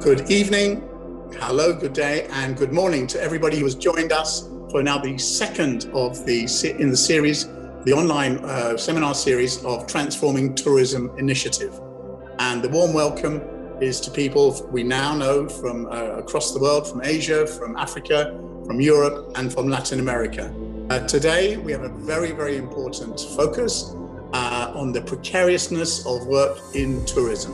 Good evening, hello, good day, and good morning to everybody who has joined us for now the second of the series, the online seminar series of Transforming Tourism Initiative. And the warm welcome is to people we now know from across the world, from Asia, from Africa, from Europe, and from Latin America. Today, we have a very, very important focus on the precariousness of work in tourism.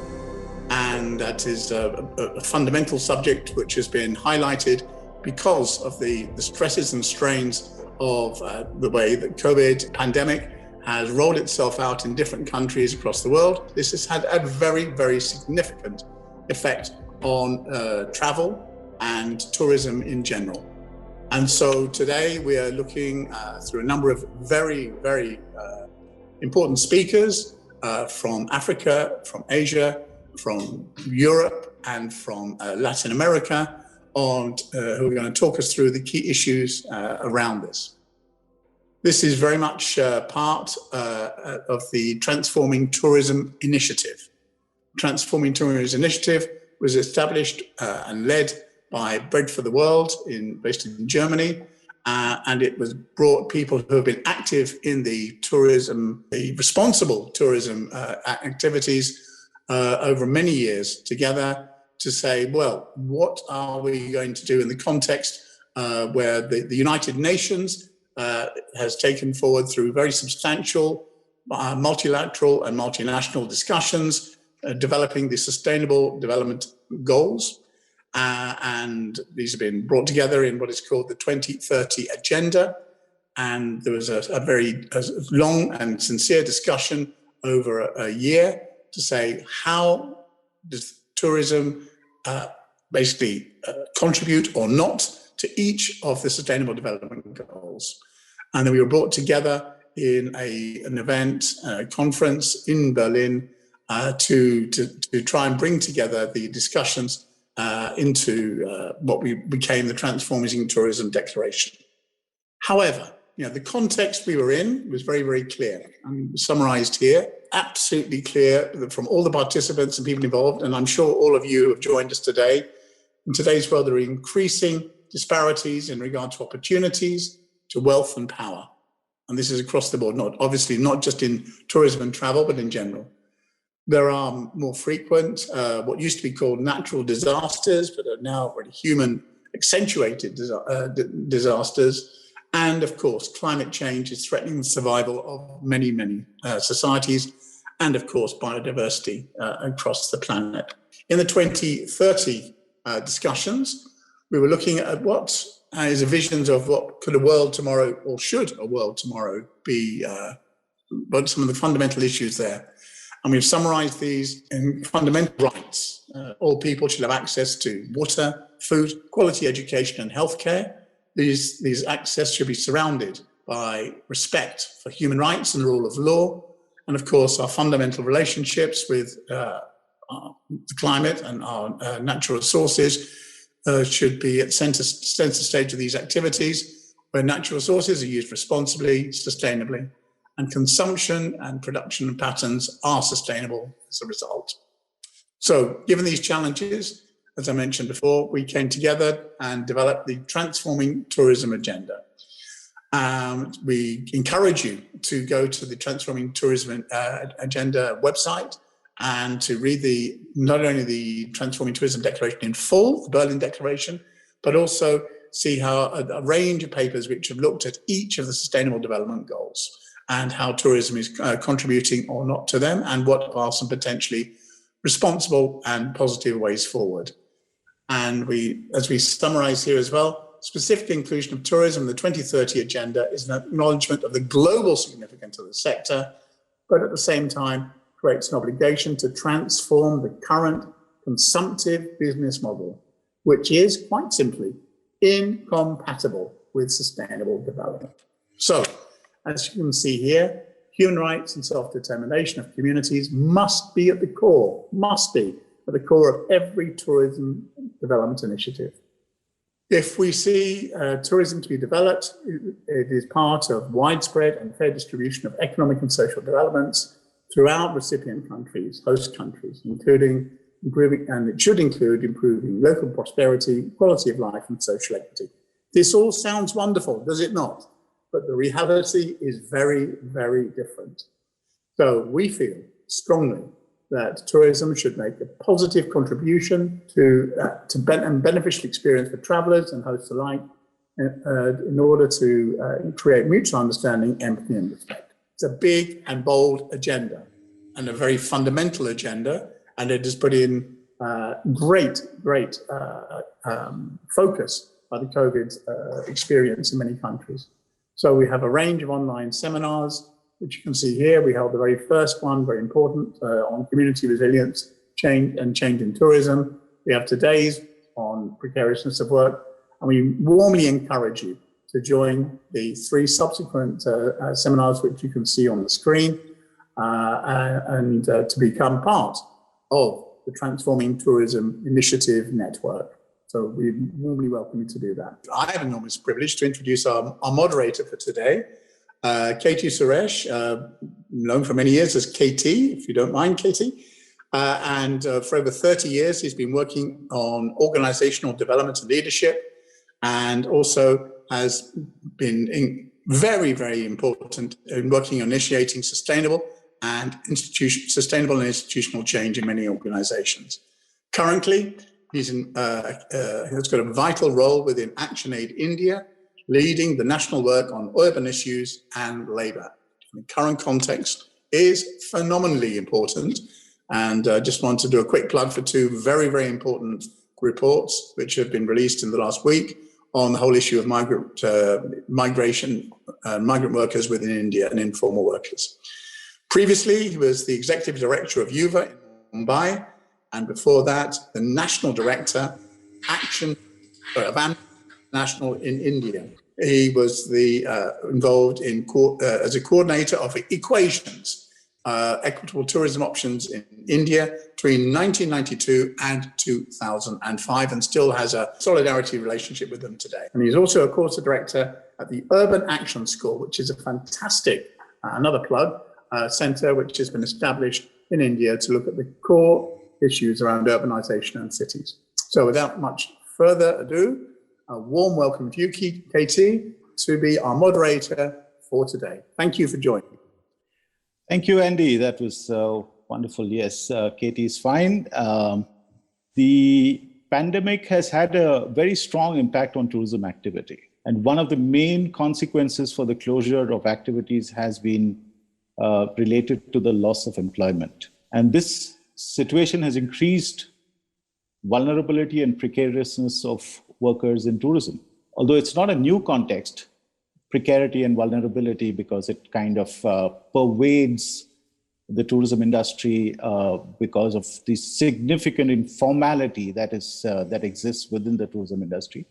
And that is a fundamental subject which has been highlighted because of the stresses and strains of the way that COVID pandemic has rolled itself out in different countries across the world. This has had a very, very significant effect on travel and tourism in general. And so today we are looking through a number of very, very important speakers from Africa, from Asia, from Europe, and from Latin America, who are going to talk us through the key issues around this. This is very much part of the Transforming Tourism Initiative. Transforming Tourism Initiative was established and led by Bread for the World, based in Germany, and it was brought people who have been active in the tourism, the responsible tourism activities over many years together to say, well, what are we going to do in the context where the United Nations has taken forward through very substantial multilateral and multinational discussions, developing the Sustainable Development Goals. And these have been brought together in what is called the 2030 Agenda. And there was a very long and sincere discussion over a year to say, how does tourism basically contribute or not to each of the Sustainable Development Goals? And then we were brought together in an event, a conference in Berlin to try and bring together the discussions into what became the Transforming Tourism Declaration. However, the context we were in was very, very clear and summarized here, absolutely clear from all the participants and people involved. And I'm sure all of you who have joined us today. In today's world, there are increasing disparities in regard to opportunities, to wealth and power. And this is across the board, obviously not just in tourism and travel, but in general. There are more frequent, what used to be called natural disasters, but are now already human accentuated disasters. And of course, climate change is threatening the survival of many, many societies, and of course, biodiversity across the planet. In the 2030 discussions, we were looking at what is a vision of what could a world tomorrow, or should a world tomorrow be, but some of the fundamental issues there. And we've summarized these in fundamental rights. All people should have access to water, food, quality education, and healthcare. These access should be surrounded by respect for human rights and the rule of law. And of course, our fundamental relationships with the climate and our natural resources should be at center stage of these activities, where natural resources are used responsibly, sustainably, and consumption and production patterns are sustainable as a result. So given these challenges, as I mentioned before, we came together and developed the Transforming Tourism Agenda. We encourage you to go to the Transforming Tourism Agenda website and to read not only the Transforming Tourism Declaration in full, the Berlin Declaration, but also see how a range of papers which have looked at each of the Sustainable Development Goals and how tourism is contributing or not to them, and what are some potentially responsible and positive ways forward. And as we summarize here as well, specific inclusion of tourism, the 2030 Agenda is an acknowledgement of the global significance of the sector, but at the same time creates an obligation to transform the current consumptive business model, which is quite simply incompatible with sustainable development. So, as you can see here, human rights and self-determination of communities must be at the core of every tourism development initiative. If we see tourism to be developed, it is part of widespread and fair distribution of economic and social developments throughout recipient countries, host countries, including improving, and it should include improving local prosperity, quality of life, and social equity. This all sounds wonderful, does it not? But the reality is very, very different. So we feel strongly that tourism should make a positive contribution to and beneficial experience for travellers and hosts alike in order to create mutual understanding, empathy, and respect. It's a big and bold agenda and a very fundamental agenda, and it has put in great focus by the COVID experience in many countries. So we have a range of online seminars, which you can see here. We held the very first one, very important, on community resilience, change in tourism. We have today's on precariousness of work, and we warmly encourage you to join the 3 subsequent seminars, which you can see on the screen, and to become part of the Transforming Tourism Initiative Network. So we warmly welcome you to do that. I have an enormous privilege to introduce our moderator for today, Katie Suresh, known for many years as KT, if you don't mind, Katie. And for over 30 years, he's been working on organizational development and leadership, and also has been very, very important in working on initiating sustainable and institutional change in many organizations. Currently, he's has got a vital role within ActionAid India, leading the national work on urban issues and labour. The current context is phenomenally important, and I just want to do a quick plug for 2 very, very important reports which have been released in the last week on the whole issue of migrant workers within India and informal workers. Previously, he was the Executive Director of UVA in Mumbai, and before that, the National Director of Amnesty International in India. He was involved in as a coordinator of Equations, Equitable Tourism Options in India between 1992 and 2005, and still has a solidarity relationship with them today. And he's also a course director at the Urban Action School, which is a fantastic, another plug, centre which has been established in India to look at the core issues around urbanisation and cities. So without much further ado, a warm welcome to you, Katie, to be our moderator for today. Thank you for joining. Thank you, Andy. That was wonderful. Yes, Katie is fine. The pandemic has had a very strong impact on tourism activity. And one of the main consequences for the closure of activities has been related to the loss of employment. And this situation has increased vulnerability and precariousness of workers in tourism. Although it's not a new context, precarity and vulnerability, because it kind of pervades the tourism industry because of the significant informality that exists within the tourism industry.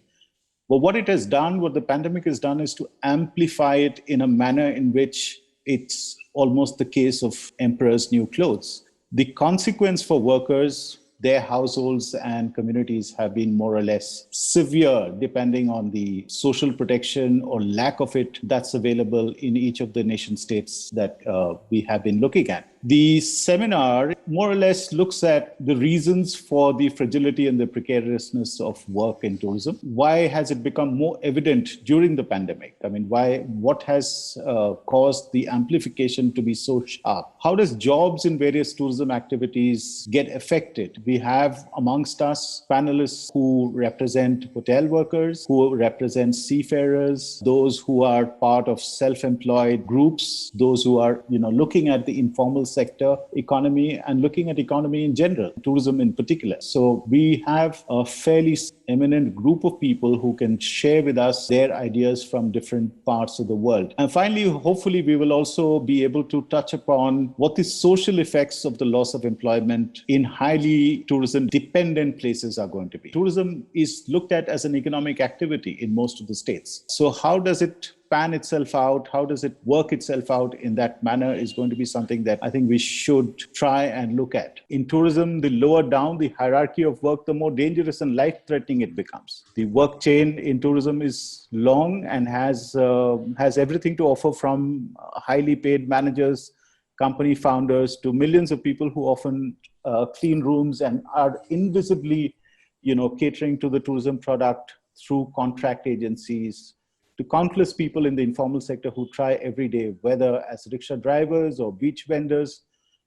But what it has done, what the pandemic has done, is to amplify it in a manner in which it's almost the case of emperor's new clothes. The consequence for workers, their households and communities have been more or less severe, depending on the social protection or lack of it that's available in each of the nation states that we have been looking at. The seminar more or less looks at the reasons for the fragility and the precariousness of work in tourism. Why has it become more evident during the pandemic? I mean, what has caused the amplification to be so sharp? How does jobs in various tourism activities get affected? We have amongst us panelists who represent hotel workers, who represent seafarers, those who are part of self-employed groups, those who are looking at the informal sector economy and looking at economy in general, tourism in particular. So we have a fairly eminent group of people who can share with us their ideas from different parts of the world. And finally, hopefully, we will also be able to touch upon what the social effects of the loss of employment in highly tourism-dependent places are going to be. Tourism is looked at as an economic activity in most of the states. So how does it pan itself out? How does it work itself out in that manner is going to be something that I think we should try and look at. In tourism, the lower down the hierarchy of work, the more dangerous and life-threatening it becomes. The work chain in tourism is long and has everything to offer, from highly paid managers, company founders, to millions of people who often clean rooms and are invisibly, catering to the tourism product through contract agencies, to countless people in the informal sector who try every day, whether as rickshaw drivers or beach vendors,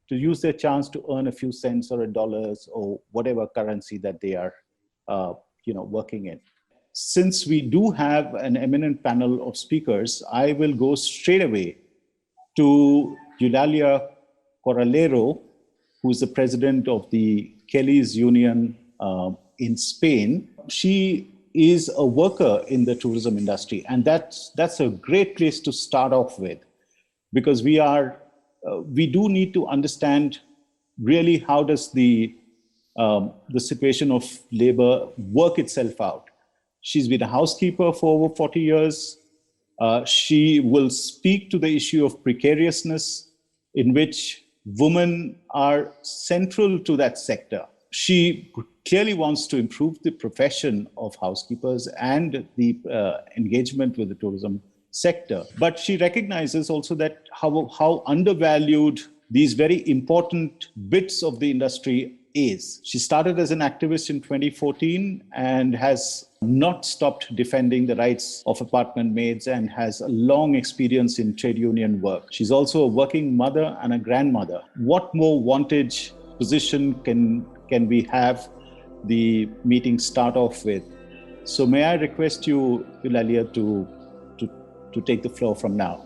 to use their chance to earn a few cents or $1 or whatever currency that they are, working in. Since we do have an eminent panel of speakers, I will go straight away to Eulalia Corralero, who is the president of the Kelly's Union in Spain. She is a worker in the tourism industry, and that's a great place to start off with, because we do need to understand really how does the situation of labor work itself out. She's been a housekeeper for over 40 years. She will speak to the issue of precariousness, in which women are central to that sector. She clearly wants to improve the profession of housekeepers and the engagement with the tourism sector. But she recognizes also that how undervalued these very important bits of the industry is. She started as an activist in 2014 and has not stopped defending the rights of apartment maids and has a long experience in trade union work. She's also a working mother and a grandmother. What more vantage position can we have the meeting start off with? So may I request you, Eulalia, to take the floor from now.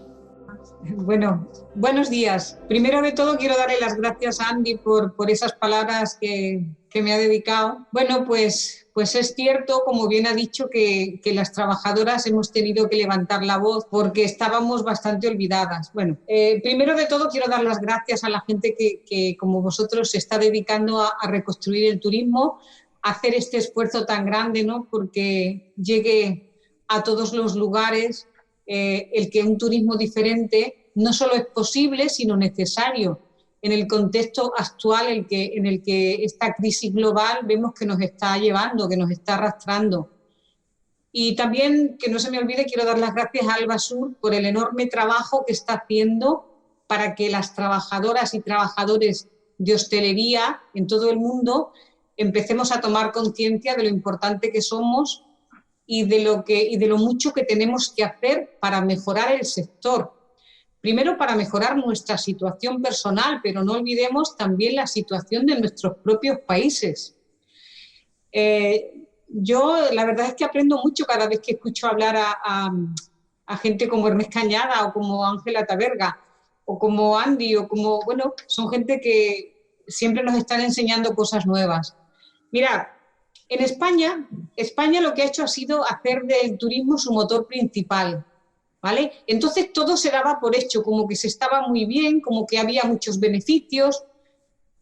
Bueno, buenos días. Primero de todo quiero darle las gracias a Andy por esas palabras que me ha dedicado. Bueno, pues es cierto, como bien ha dicho, que las trabajadoras hemos tenido que levantar la voz porque estábamos bastante olvidadas. Bueno, primero de todo quiero dar las gracias a la gente que como vosotros se está dedicando a reconstruir el turismo, a hacer este esfuerzo tan grande, ¿no? Porque llegue a todos los lugares el que un turismo diferente no solo es posible, sino necesario en el contexto actual en el que esta crisis global vemos que nos está llevando, que nos está arrastrando. Y también, que no se me olvide, quiero dar las gracias a ALBA Sur por el enorme trabajo que está haciendo para que las trabajadoras y trabajadores de hostelería en todo el mundo empecemos a tomar conciencia de lo importante que somos y de lo mucho que tenemos que hacer para mejorar el sector. Primero, para mejorar nuestra situación personal, pero no olvidemos también la situación de nuestros propios países. Yo, la verdad es que aprendo mucho cada vez que escucho hablar a gente como Ernest Cañada o como Ángela Teberga o como Andy o como, bueno, son gente que siempre nos están enseñando cosas nuevas. Mirad, en España lo que ha hecho ha sido hacer del turismo su motor principal, ¿vale? Entonces todo se daba por hecho, como que se estaba muy bien, como que había muchos beneficios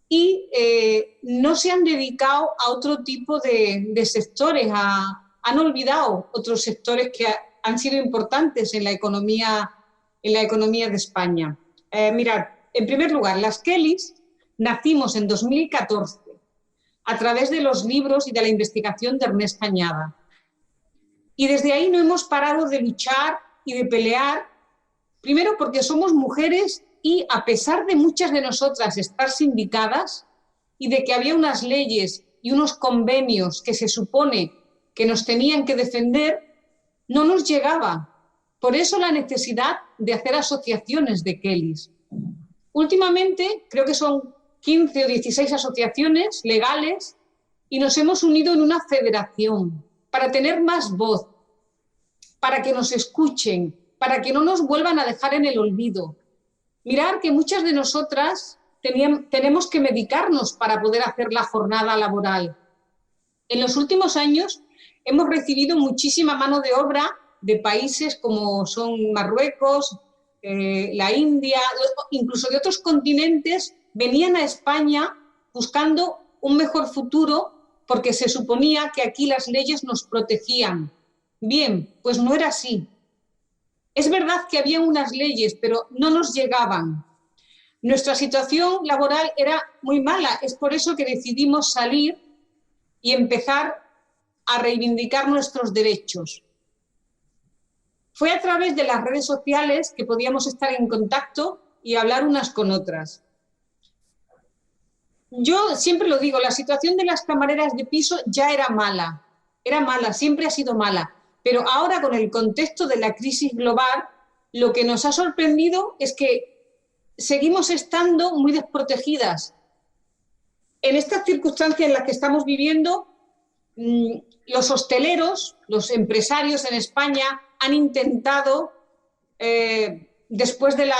y no se han dedicado a otro tipo de sectores, han olvidado otros sectores que han sido importantes en la economía de España. Mirad, en primer lugar, las Kellys nacimos en 2014 a través de los libros y de la investigación de Ernest Cañada. Y desde ahí no hemos parado de luchar y de pelear, primero porque somos mujeres y a pesar de muchas de nosotras estar sindicadas y de que había unas leyes y unos convenios que se supone que nos tenían que defender, no nos llegaba. Por eso la necesidad de hacer asociaciones de Kellys. Últimamente creo que son 15 o 16 asociaciones legales y nos hemos unido en una federación para tener más voz, para que nos escuchen, para que no nos vuelvan a dejar en el olvido. Mirar que muchas de nosotras tenemos que medicarnos para poder hacer la jornada laboral. En los últimos años hemos recibido muchísima mano de obra de países como son Marruecos, la India, incluso de otros continentes. Venían a España buscando un mejor futuro porque se suponía que aquí las leyes nos protegían. Bien, pues no era así. Es verdad que había unas leyes, pero no nos llegaban. Nuestra situación laboral era muy mala. Es por eso que decidimos salir y empezar a reivindicar nuestros derechos. Fue a través de las redes sociales que podíamos estar en contacto y hablar unas con otras. Yo siempre lo digo, la situación de las camareras de piso ya era mala, siempre ha sido mala, pero ahora con el contexto de la crisis global, lo que nos ha sorprendido es que seguimos estando muy desprotegidas. En estas circunstancias en las que estamos viviendo, los hosteleros, los empresarios en España han intentado, después del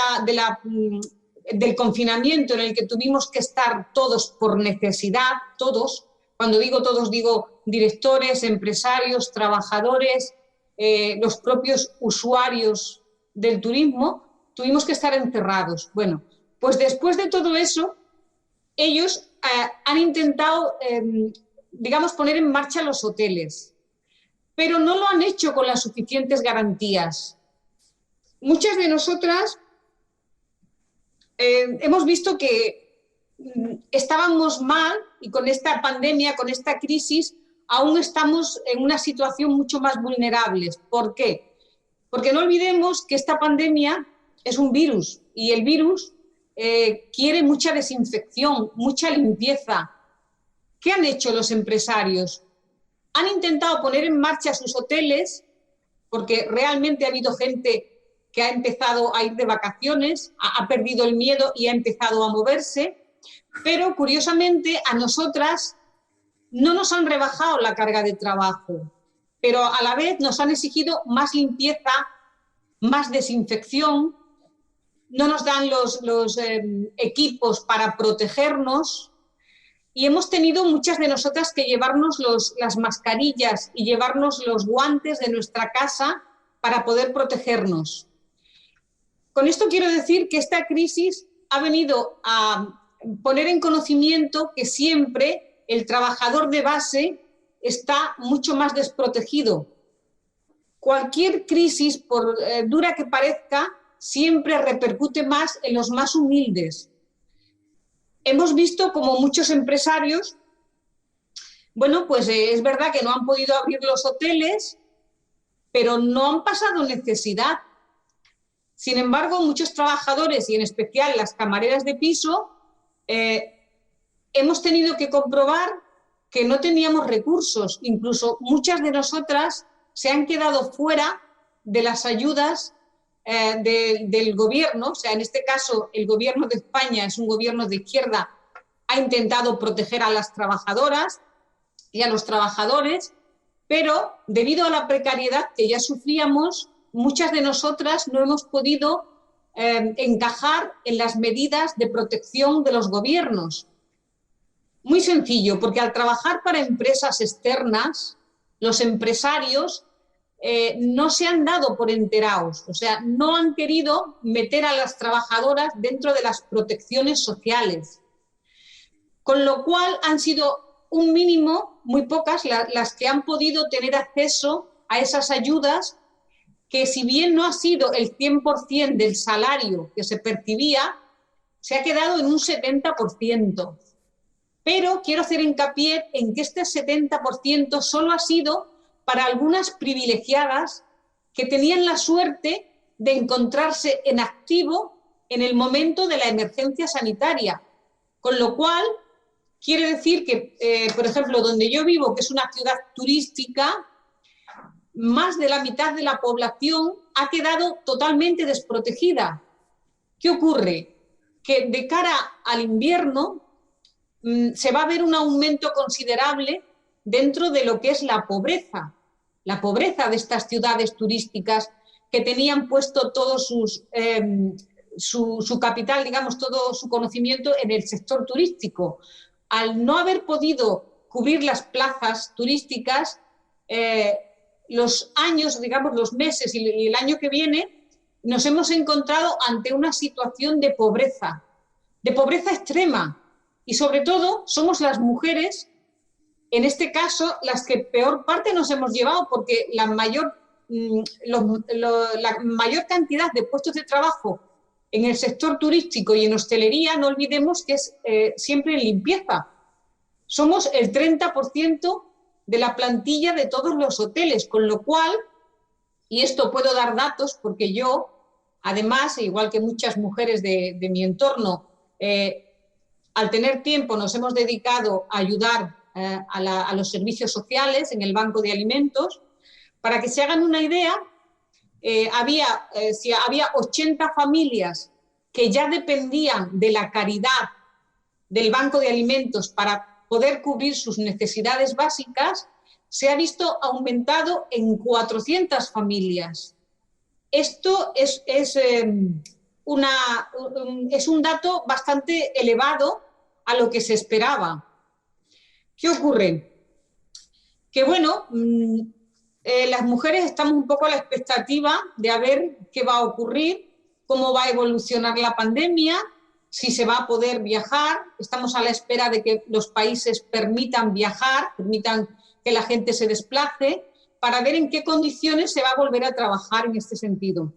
confinamiento en el que tuvimos que estar todos por necesidad, todos, cuando digo todos digo directores, empresarios, trabajadores, los propios usuarios del turismo, tuvimos que estar encerrados. Bueno, pues después de todo eso, ellos han intentado, digamos, poner en marcha los hoteles, pero no lo han hecho con las suficientes garantías. Muchas de nosotras hemos visto que estábamos mal y con esta pandemia, con esta crisis, aún estamos en una situación mucho más vulnerable. ¿Por qué? Porque no olvidemos que esta pandemia es un virus y el virus quiere mucha desinfección, mucha limpieza. ¿Qué han hecho los empresarios? Han intentado poner en marcha sus hoteles, porque realmente ha habido gente que ha empezado a ir de vacaciones, ha perdido el miedo y ha empezado a moverse, pero curiosamente a nosotras no nos han rebajado la carga de trabajo, pero a la vez nos han exigido más limpieza, más desinfección, no nos dan los equipos para protegernos y hemos tenido muchas de nosotras que llevarnos las mascarillas y llevarnos los guantes de nuestra casa para poder protegernos. Con esto quiero decir que esta crisis ha venido a poner en conocimiento que siempre el trabajador de base está mucho más desprotegido. Cualquier crisis, por dura que parezca, siempre repercute más en los más humildes. Hemos visto como muchos empresarios, bueno, pues es verdad que no han podido abrir los hoteles, pero no han pasado necesidad. Sin embargo, muchos trabajadores, y en especial las camareras de piso, hemos tenido que comprobar que no teníamos recursos. Incluso muchas de nosotras se han quedado fuera de las ayudas del gobierno. O sea, en este caso, el gobierno de España es un gobierno de izquierda, ha intentado proteger a las trabajadoras y a los trabajadores, pero debido a la precariedad que ya sufríamos, muchas de nosotras no hemos podido encajar en las medidas de protección de los gobiernos. Muy sencillo, porque al trabajar para empresas externas, los empresarios no se han dado por enterados, o sea, no han querido meter a las trabajadoras dentro de las protecciones sociales, con lo cual han sido un mínimo, muy pocas, las que han podido tener acceso a esas ayudas, que si bien no ha sido el 100% del salario que se percibía, se ha quedado en un 70%. Pero quiero hacer hincapié en que este 70% solo ha sido para algunas privilegiadas que tenían la suerte de encontrarse en activo en el momento de la emergencia sanitaria. Con lo cual, quiere decir que, por ejemplo, donde yo vivo, que es una ciudad turística, más de la mitad de la población ha quedado totalmente desprotegida. ¿Qué ocurre? Que de cara al invierno se va a ver un aumento considerable dentro de lo que es la pobreza de estas ciudades turísticas que tenían puesto todo su capital, digamos, todo su conocimiento en el sector turístico. Al no haber podido cubrir las plazas turísticas, los años, digamos, los meses y el año que viene, nos hemos encontrado ante una situación de pobreza extrema. Y sobre todo somos las mujeres, en este caso, las que peor parte nos hemos llevado, porque la mayor cantidad de puestos de trabajo en el sector turístico y en hostelería, no olvidemos que es siempre en limpieza. Somos el 30% de la plantilla de todos los hoteles, con lo cual, y esto puedo dar datos porque yo, además, igual que muchas mujeres de mi entorno, Al tener tiempo nos hemos dedicado a ayudar a los servicios sociales en el banco de alimentos. Para que se hagan una idea, había 80 familias que ya dependían de la caridad del banco de alimentos para poder cubrir sus necesidades básicas, se ha visto aumentado en 400 familias. Esto es un dato bastante elevado a lo que se esperaba. ¿Qué ocurre? Que bueno, las mujeres estamos un poco a la expectativa de a ver qué va a ocurrir, cómo va a evolucionar la pandemia, si se va a poder viajar. Estamos a la espera de que los países permitan viajar, permitan que la gente se desplace, para ver en qué condiciones se va a volver a trabajar en este sentido.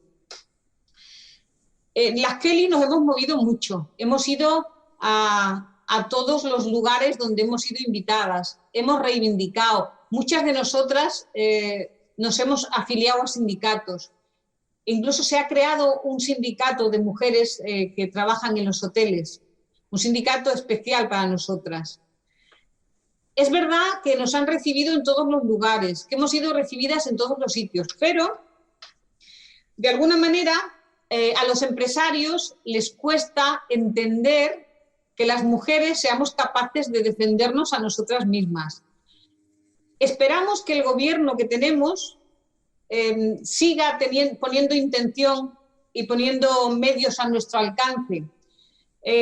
Las Kelly nos hemos movido mucho, hemos ido a todos los lugares donde hemos sido invitadas, hemos reivindicado. Muchas de nosotras nos hemos afiliado a sindicatos. Incluso se ha creado un sindicato de mujeres que trabajan en los hoteles, un sindicato especial para nosotras. Es verdad que nos han recibido en todos los lugares, que hemos sido recibidas en todos los sitios, pero de alguna manera a los empresarios les cuesta entender que las mujeres seamos capaces de defendernos a nosotras mismas. Esperamos que el gobierno que tenemos siga poniendo intención y poniendo medios a nuestro alcance.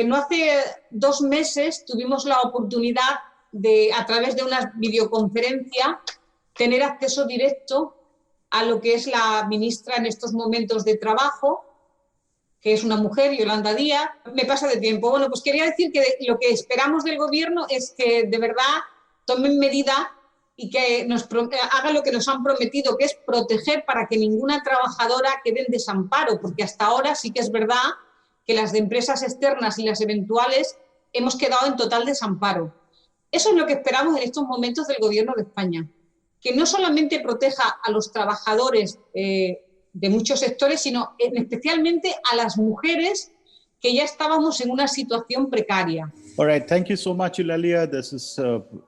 No hace 2 meses tuvimos la oportunidad de, a través de una videoconferencia, tener acceso directo a lo que es la ministra en estos momentos de trabajo, que es una mujer, Yolanda Díaz. Me pasa de tiempo. Bueno, pues quería decir que lo que esperamos del gobierno es que de verdad tomen medida y que hagan lo que nos han prometido, que es proteger para que ninguna trabajadora quede en desamparo, porque hasta ahora sí que es verdad que las de empresas externas y las eventuales hemos quedado en total desamparo. Eso es lo que esperamos en estos momentos del gobierno de España, que no solamente proteja a los trabajadores de muchos sectores, sino especialmente a las mujeres que ya estábamos en una situación precaria. All right, thank you so much, Eulalia. This is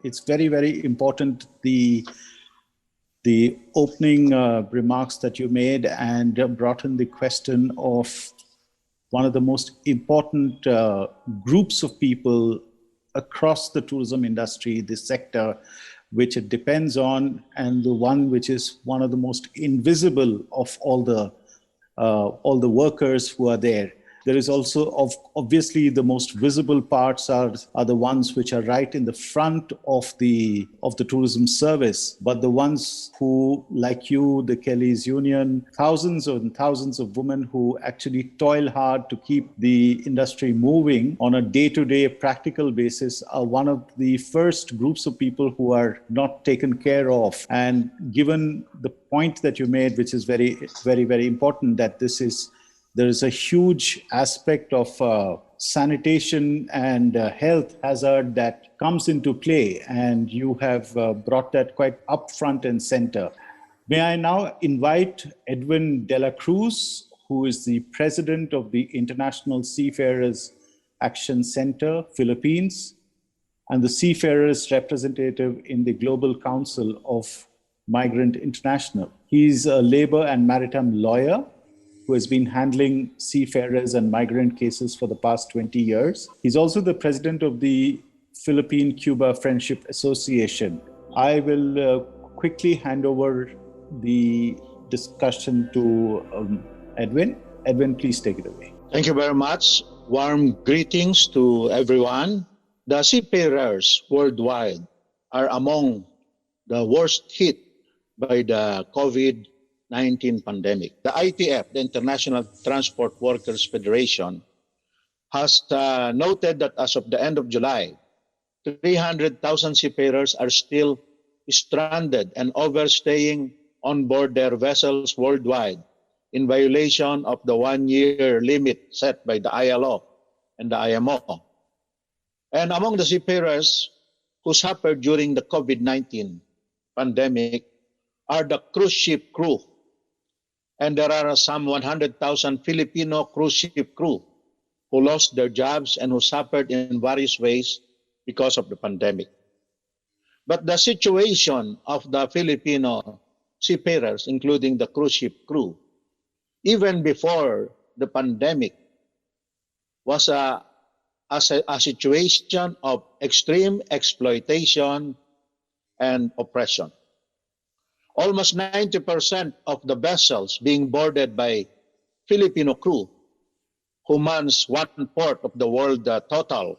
it's very, very important, the opening remarks that you made, and brought in the question of one of the most important groups of people across the tourism industry, this sector, which it depends on, and the one which is one of the most invisible of all the workers who are there. There is also, obviously, the most visible parts are the ones which are right in the front of the tourism service. But the ones who, like you, the Kelly's Union, thousands and thousands of women who actually toil hard to keep the industry moving on a day-to-day practical basis, are one of the first groups of people who are not taken care of. And given the point that you made, which is very, very, very important, that there is a huge aspect of sanitation and health hazard that comes into play, and you have brought that quite up front and center. May I now invite Edwin Dela Cruz, who is the president of the International Seafarers Action Center, Philippines, and the Seafarers representative in the Global Council of Migrant International. He's a labor and maritime lawyer who has been handling seafarers and migrant cases for the past 20 years. He's also the president of the Philippine-Cuba Friendship Association. I will quickly hand over the discussion to Edwin. Edwin, please take it away. Thank you very much. Warm greetings to everyone. The seafarers worldwide are among the worst hit by the COVID-19 pandemic. The ITF, the International Transport Workers Federation, has noted that as of the end of July, 300,000 seafarers are still stranded and overstaying on board their vessels worldwide in violation of the 1-year limit set by the ILO and the IMO. And among the seafarers who suffered during the COVID-19 pandemic are the cruise ship crew. And there are some 100,000 Filipino cruise ship crew who lost their jobs and who suffered in various ways because of the pandemic. But the situation of the Filipino seafarers, including the cruise ship crew, even before the pandemic, was a situation of extreme exploitation and oppression. Almost 90% of the vessels being boarded by Filipino crew, who mans 1/4 of the world total,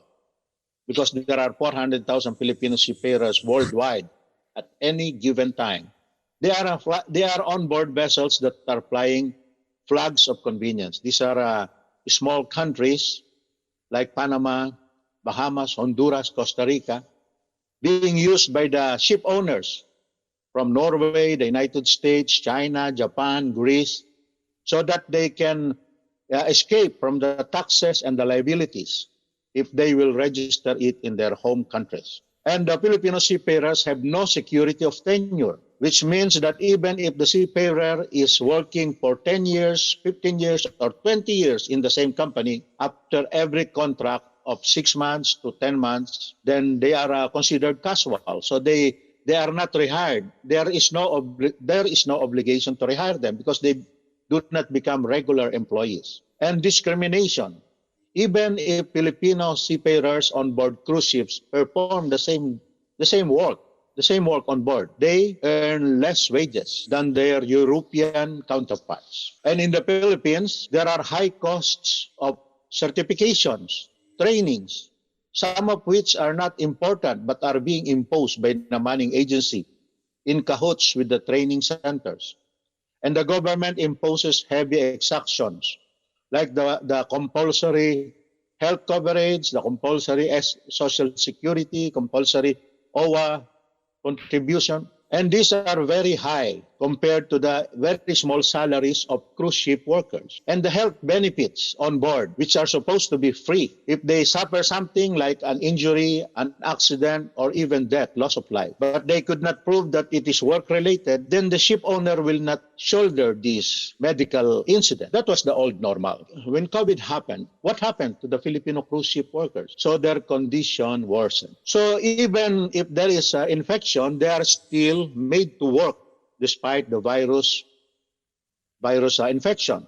because there are 400,000 Filipino seafarers worldwide at any given time. They are on-board vessels that are flying flags of convenience. These are small countries like Panama, Bahamas, Honduras, Costa Rica, being used by the ship owners from Norway, the United States, China, Japan, Greece, so that they can escape from the taxes and the liabilities if they will register it in their home countries. And the Filipino seafarers have no security of tenure, which means that even if the seafarer is working for 10 years, 15 years, or 20 years in the same company, after every contract of 6 months to 10 months, then they are considered casual. So they are not rehired. There is no obligation to rehire them because they do not become regular employees. And discrimination. Even if Filipino seafarers on board cruise ships perform the same work on board, they earn less wages than their European counterparts. And in the Philippines, there are high costs of certifications, trainings, some of which are not important but are being imposed by the manning agency in cahoots with the training centers. And the government imposes heavy exactions, like the compulsory health coverage, the compulsory social security, compulsory OWA contribution. And these are very high compared to the very small salaries of cruise ship workers. And the health benefits on board, which are supposed to be free. If they suffer something like an injury, an accident, or even death, loss of life, but they could not prove that it is work-related, then the ship owner will not shoulder this medical incident. That was the old normal. When COVID happened, what happened to the Filipino cruise ship workers? So their condition worsened. So even if there is an infection, they are still made to work despite the virus infection.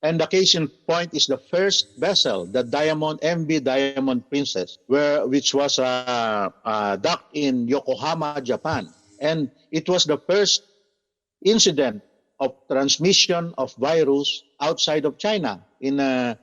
And the case in point is the first vessel, the MV Diamond Princess, which was docked in Yokohama, Japan. And it was the first incident of transmission of virus outside of China in early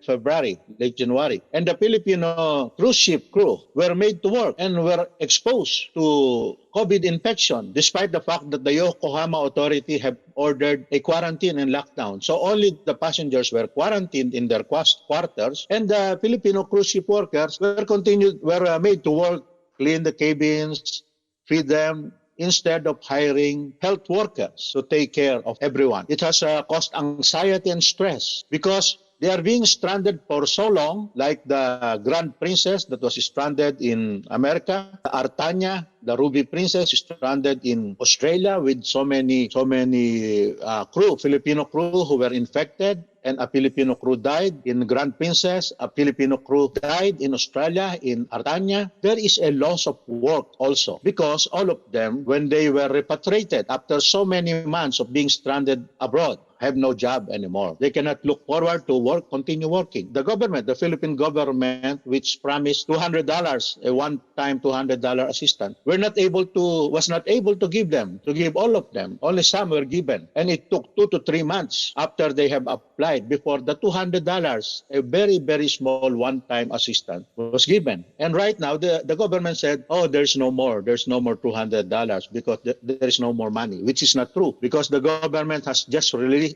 February, late January. And the Filipino cruise ship crew were made to work and were exposed to COVID infection, despite the fact that the Yokohama authority have ordered a quarantine and lockdown. So only the passengers were quarantined in their quarters, and the Filipino cruise ship workers were made to work, clean the cabins, feed them, instead of hiring health workers to take care of everyone. It has caused anxiety and stress because they are being stranded for so long, like the Grand Princess that was stranded in America, Artania, the Ruby Princess, stranded in Australia with so many Filipino crew who were infected, and a Filipino crew died in Grand Princess. A Filipino crew died in Australia, in Artania. There is a loss of work also because all of them, when they were repatriated after so many months of being stranded abroad, have no job anymore. They cannot look forward to work, continue working. The government, the Philippine government, which promised $200, a one-time $200 assistance, was not able to give all of them. Only some were given. And it took 2 to 3 months after they have applied before the $200, a very, very small one-time assistance, was given. And right now, the government said, oh, there's no more $200 because there is no more money, which is not true because the government has just released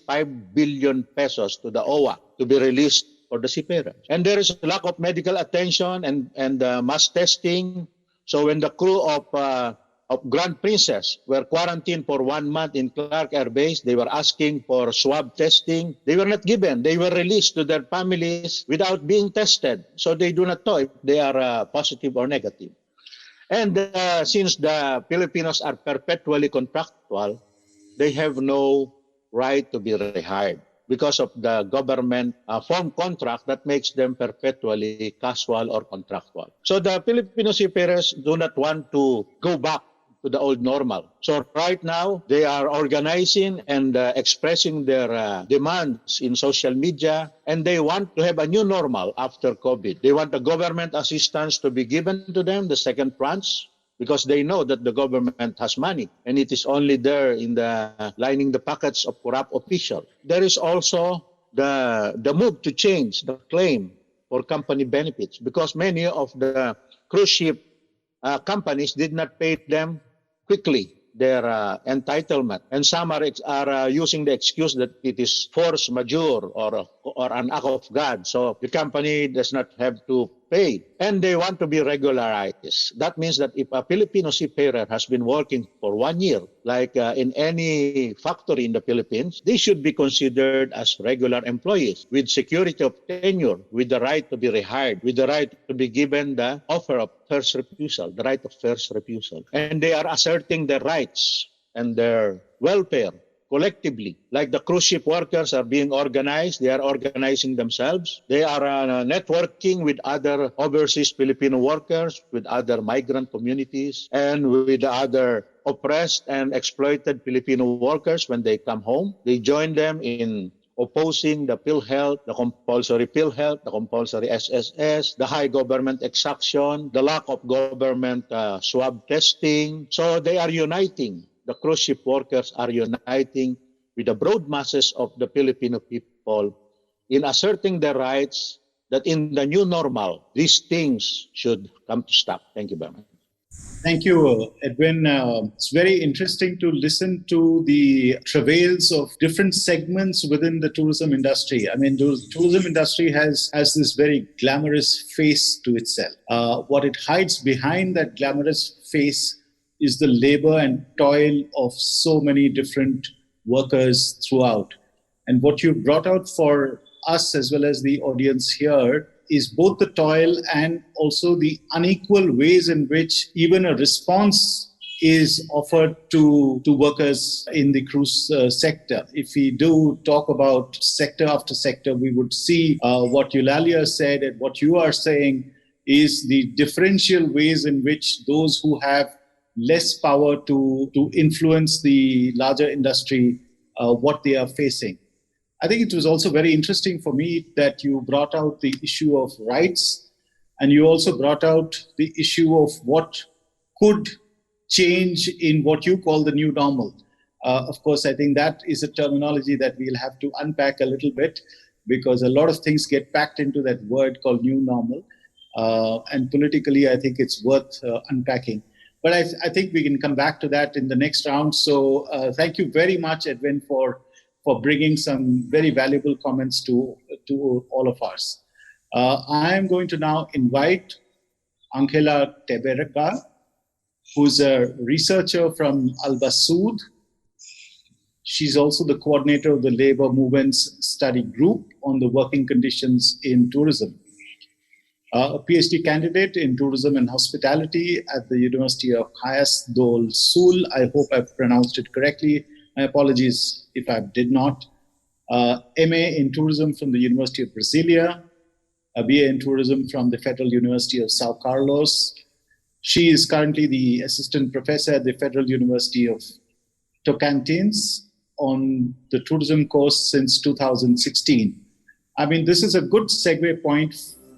5 billion pesos to the OWA to be released for the seafarers. And there is a lack of medical attention and mass testing. So when the crew of Grand Princess were quarantined for 1 month in Clark Air Base, they were asking for swab testing. They were not given. They were released to their families without being tested. So they do not know if they are positive or negative. And since the Filipinos are perpetually contractual, they have no right to be rehired. because of the government form contract that makes them perpetually casual or contractual. So the Filipino seafarers do not want to go back to the old normal. So right now, they are organizing and expressing their demands in social media, and they want to have a new normal after COVID. They want the government assistance to be given to them, the second tranche, because they know that the government has money, and it is only there in the lining the pockets of corrupt officials. There is also the move to change the claim for company benefits, because many of the cruise ship companies did not pay them quickly their entitlement, and some are using the excuse that it is force majeure or an act of God, so the company does not have to pay, and they want to be regularized. That means that if a Filipino seafarer has been working for 1 year, like in any factory in the Philippines, they should be considered as regular employees with security of tenure, with the right to be rehired, with the right to be given the offer of first refusal, the right of first refusal. And they are asserting their rights and their welfare collectively. Like the cruise ship workers are being organized, they are organizing themselves. They are networking with other overseas Filipino workers, with other migrant communities, and with other oppressed and exploited Filipino workers when they come home. They join them in opposing the PhilHealth, the compulsory PhilHealth, the compulsory SSS, the high government exaction, the lack of government swab testing. So they are uniting. The cruise ship workers are uniting with the broad masses of the Filipino people in asserting their rights that in the new normal, these things should come to stop. Thank you very much. Thank you, Edwin. It's very interesting to listen to the travails of different segments within the tourism industry. I mean, the tourism industry has this very glamorous face to itself. What it hides behind that glamorous face is the labor and toil of so many different workers throughout. And what you brought out for us as well as the audience here is both the toil and also the unequal ways in which even a response is offered to workers in the cruise sector. If we do talk about sector after sector, we would see what Eulalia said, and what you are saying is the differential ways in which those who have less power to influence the larger industry, what they are facing. I think it was also very interesting for me that you brought out the issue of rights, and you also brought out the issue of what could change in what you call the new normal. Of course, I think that is a terminology that we'll have to unpack a little bit, because a lot of things get packed into that word called new normal. And politically, I think it's worth unpacking. But I think we can come back to that in the next round. So thank you very much, Edwin, for bringing some very valuable comments to all of us. I am going to now invite Angela Teberga, who's a researcher from ALBA Sud. She's also the coordinator of the Labor Movement's study group on the working conditions in tourism. A PhD candidate in tourism and hospitality at the University of Hayas do Sul. I hope I've pronounced it correctly. My apologies if I did not. MA in tourism from the University of Brasilia. A BA in tourism from the Federal University of Sao Carlos. She is currently the assistant professor at the Federal University of Tocantins on the tourism course since 2016. I mean, this is a good segue point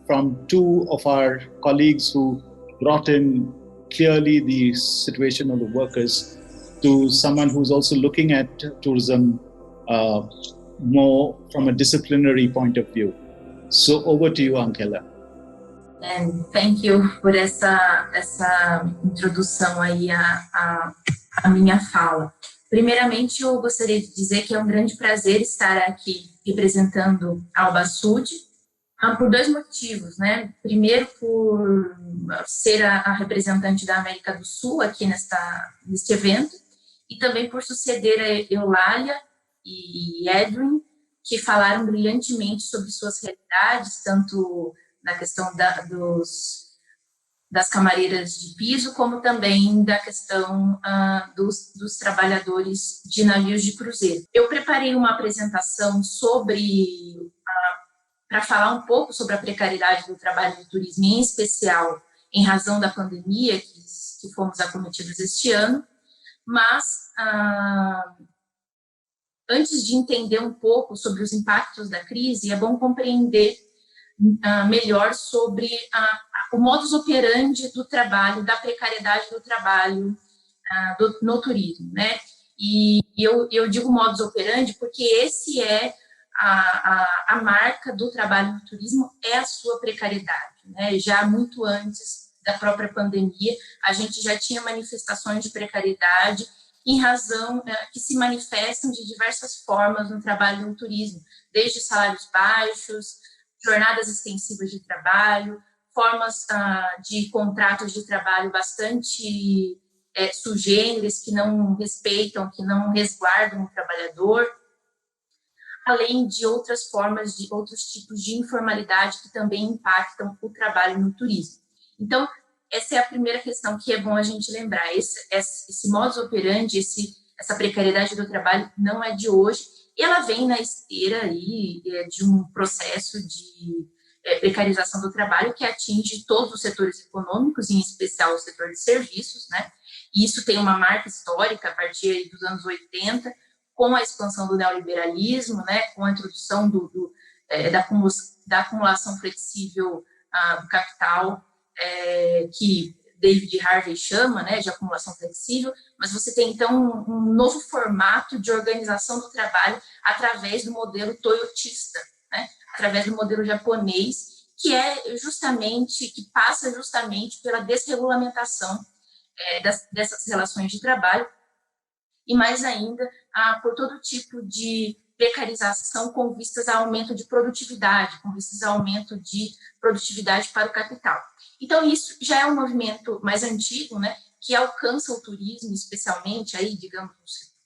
from two of our colleagues who brought in clearly the situation of the workers to someone who's also looking at tourism more from a disciplinary point of view. So over to you, Angela. And thank you por essa introdução aí à minha fala. Primeiramente, eu gostaria de dizer que é um grande prazer estar aqui representando a ALBA Sud, por dois motivos, né? Primeiro, por ser a representante da América do Sul aqui neste evento, e também por suceder a Eulalia e Edwin, que falaram brilhantemente sobre suas realidades, tanto na questão da das camareiras de piso, como também da questão dos trabalhadores de navios de cruzeiro. Eu preparei uma apresentação para falar um pouco sobre a precariedade do trabalho do turismo, em especial em razão da pandemia que fomos acometidos este ano, mas antes de entender um pouco sobre os impactos da crise, é bom compreender melhor sobre o modus operandi do trabalho, da precariedade do trabalho no turismo, né? E eu digo modus operandi porque esse é a marca do trabalho no turismo, é a sua precariedade, né? Já muito antes da própria pandemia, a gente já tinha manifestações de precariedade em razão que se manifestam de diversas formas no trabalho no turismo, desde salários baixos, jornadas extensivas de trabalho, formas de contratos de trabalho bastante sugêneres, que não respeitam, que não resguardam o trabalhador, além de outras formas, de outros tipos de informalidade que também impactam o trabalho no turismo. Então, essa é a primeira questão que é bom a gente lembrar. Esse modus operandi, essa precariedade do trabalho não é de hoje, e ela vem na esteira aí de um processo de precarização do trabalho que atinge todos os setores econômicos, em especial o setor de serviços, né? E isso tem uma marca histórica a partir aí dos anos 80, com a expansão do neoliberalismo, né? Com a introdução da acumulação flexível do capital, que David Harvey chama, né, de acumulação flexível, mas você tem, então, um novo formato de organização do trabalho através do modelo toyotista, né, através do modelo japonês, que passa justamente pela desregulamentação dessas relações de trabalho, e mais ainda, por todo tipo de precarização com vistas a aumento de produtividade, com vistas a aumento de produtividade para o capital. Então, isso já é um movimento mais antigo, né, que alcança o turismo, especialmente, aí, digamos,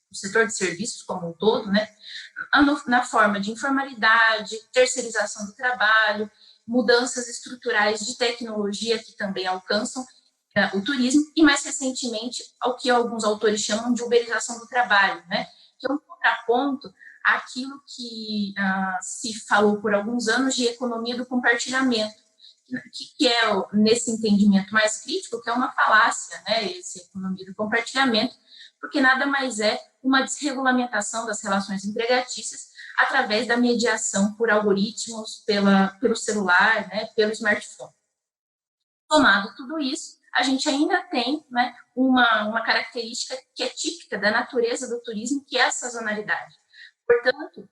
o setor de serviços como um todo, né, na forma de informalidade, terceirização do trabalho, mudanças estruturais de tecnologia que também alcançam o turismo, e mais recentemente, ao que alguns autores chamam de uberização do trabalho, né, que é um contraponto àquilo que se falou por alguns anos de economia do compartilhamento, que é, nesse entendimento mais crítico, que é uma falácia, né, essa economia do compartilhamento, porque nada mais é uma desregulamentação das relações empregatícias através da mediação por algoritmos, pelo celular, né, pelo smartphone. Somado tudo isso, a gente ainda tem, né, uma característica que é típica da natureza do turismo, que é a sazonalidade. Portanto,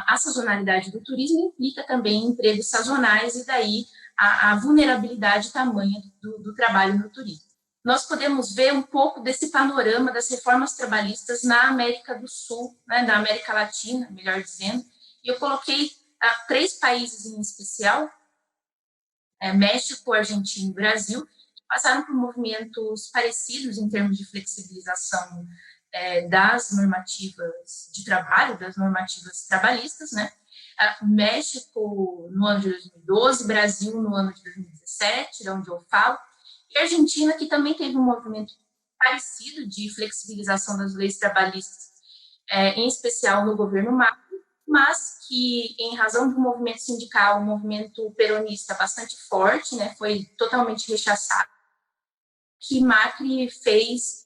a sazonalidade do turismo implica também empregos sazonais e daí a vulnerabilidade tamanha do trabalho no turismo. Nós podemos ver um pouco desse panorama das reformas trabalhistas na América do Sul, né, na América Latina, melhor dizendo, e eu coloquei 3 países em especial, México, Argentina e Brasil, que passaram por movimentos parecidos em termos de flexibilização das normativas de trabalho, das normativas trabalhistas, né? México no ano de 2012, Brasil no ano de 2017, de onde eu falo, e Argentina, que também teve um movimento parecido de flexibilização das leis trabalhistas, em especial no governo Macri, mas que, em razão de um movimento sindical, um movimento peronista bastante forte, né, foi totalmente rechaçado, que Macri fez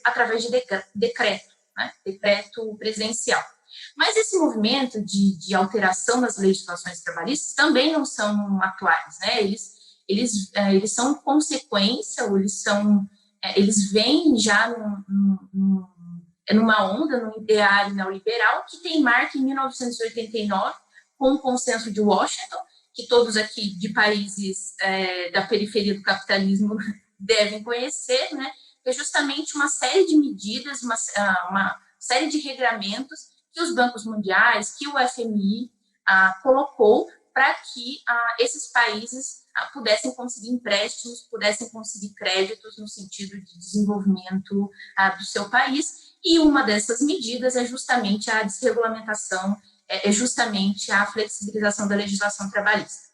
através de decreto, né, decreto presidencial. Mas esse movimento de alteração das legislações trabalhistas também não são atuais, né? Eles são consequência, ou eles vêm já numa onda, num ideário neoliberal que tem marca em 1989, com o consenso de Washington, que todos aqui de países da periferia do capitalismo devem conhecer, né? Que é justamente uma série de medidas, uma série de regramentos que os bancos mundiais, que o FMI colocou para que esses países pudessem conseguir empréstimos, pudessem conseguir créditos no sentido de desenvolvimento do seu país, e uma dessas medidas é justamente a desregulamentação, é justamente a flexibilização da legislação trabalhista.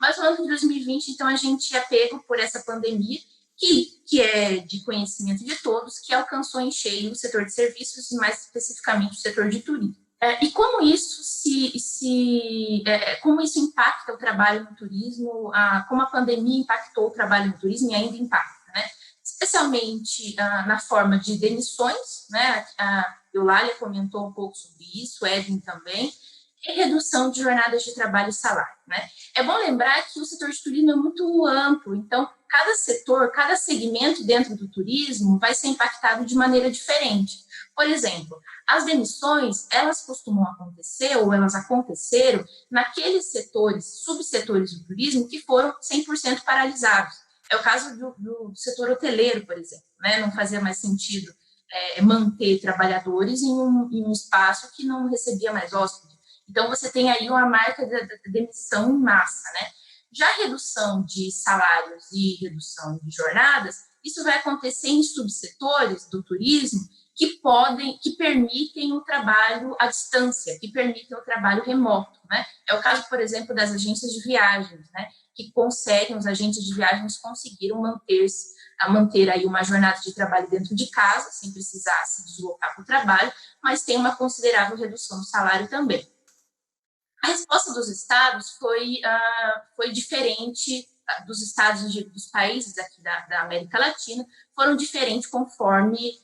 Mas no ano de 2020, então, a gente é pego por essa pandemia, que é de conhecimento de todos, que alcançou em cheio o setor de serviços e, mais especificamente, o setor de turismo. E como isso como isso impacta o trabalho no turismo, como a pandemia impactou o trabalho no turismo e ainda impacta, né? Especialmente na forma de demissões, né? A Eulalia comentou um pouco sobre isso, o Edwin também, e redução de jornadas de trabalho e salário, né? É bom lembrar que o setor de turismo é muito amplo, então cada setor, cada segmento dentro do turismo vai ser impactado de maneira diferente. Por exemplo, as demissões, elas costumam acontecer, ou elas aconteceram, naqueles setores, subsetores do turismo, que foram 100% paralisados. É o caso do setor hoteleiro, por exemplo, né? Não fazia mais sentido manter trabalhadores em um espaço que não recebia mais hóspedes. Então, você tem aí uma marca da demissão em massa, né? Já a redução de salários e redução de jornadas, isso vai acontecer em subsetores do turismo que permitem o trabalho à distância, que permitem o trabalho remoto, né? É o caso, por exemplo, das agências de viagens, né? Que conseguem, os agentes de viagens conseguiram manter aí uma jornada de trabalho dentro de casa, sem precisar se deslocar para o trabalho, mas tem uma considerável redução no salário também. A resposta dos estados foi diferente dos estados dos países aqui da América Latina, foram diferentes conforme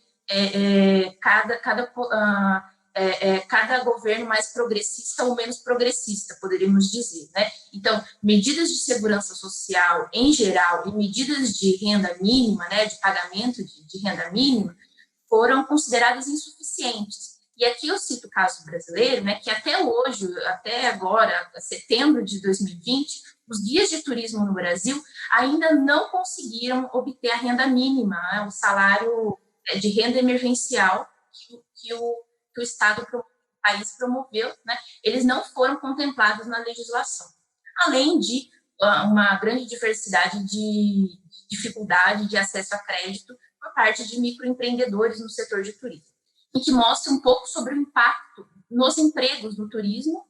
cada governo mais progressista ou menos progressista, poderíamos dizer, né? Então, medidas de segurança social em geral e medidas de renda mínima, né, de pagamento de renda mínima, foram consideradas insuficientes. E aqui eu cito o caso brasileiro, né, que até hoje, até agora, setembro de 2020, os guias de turismo no Brasil ainda não conseguiram obter a renda mínima, né, o salário de renda emergencial que o Estado, o país promoveu, né, eles não foram contemplados na legislação. Além de uma grande diversidade de dificuldade de acesso a crédito por parte de microempreendedores no setor de turismo, e que mostra um pouco sobre o impacto nos empregos no turismo,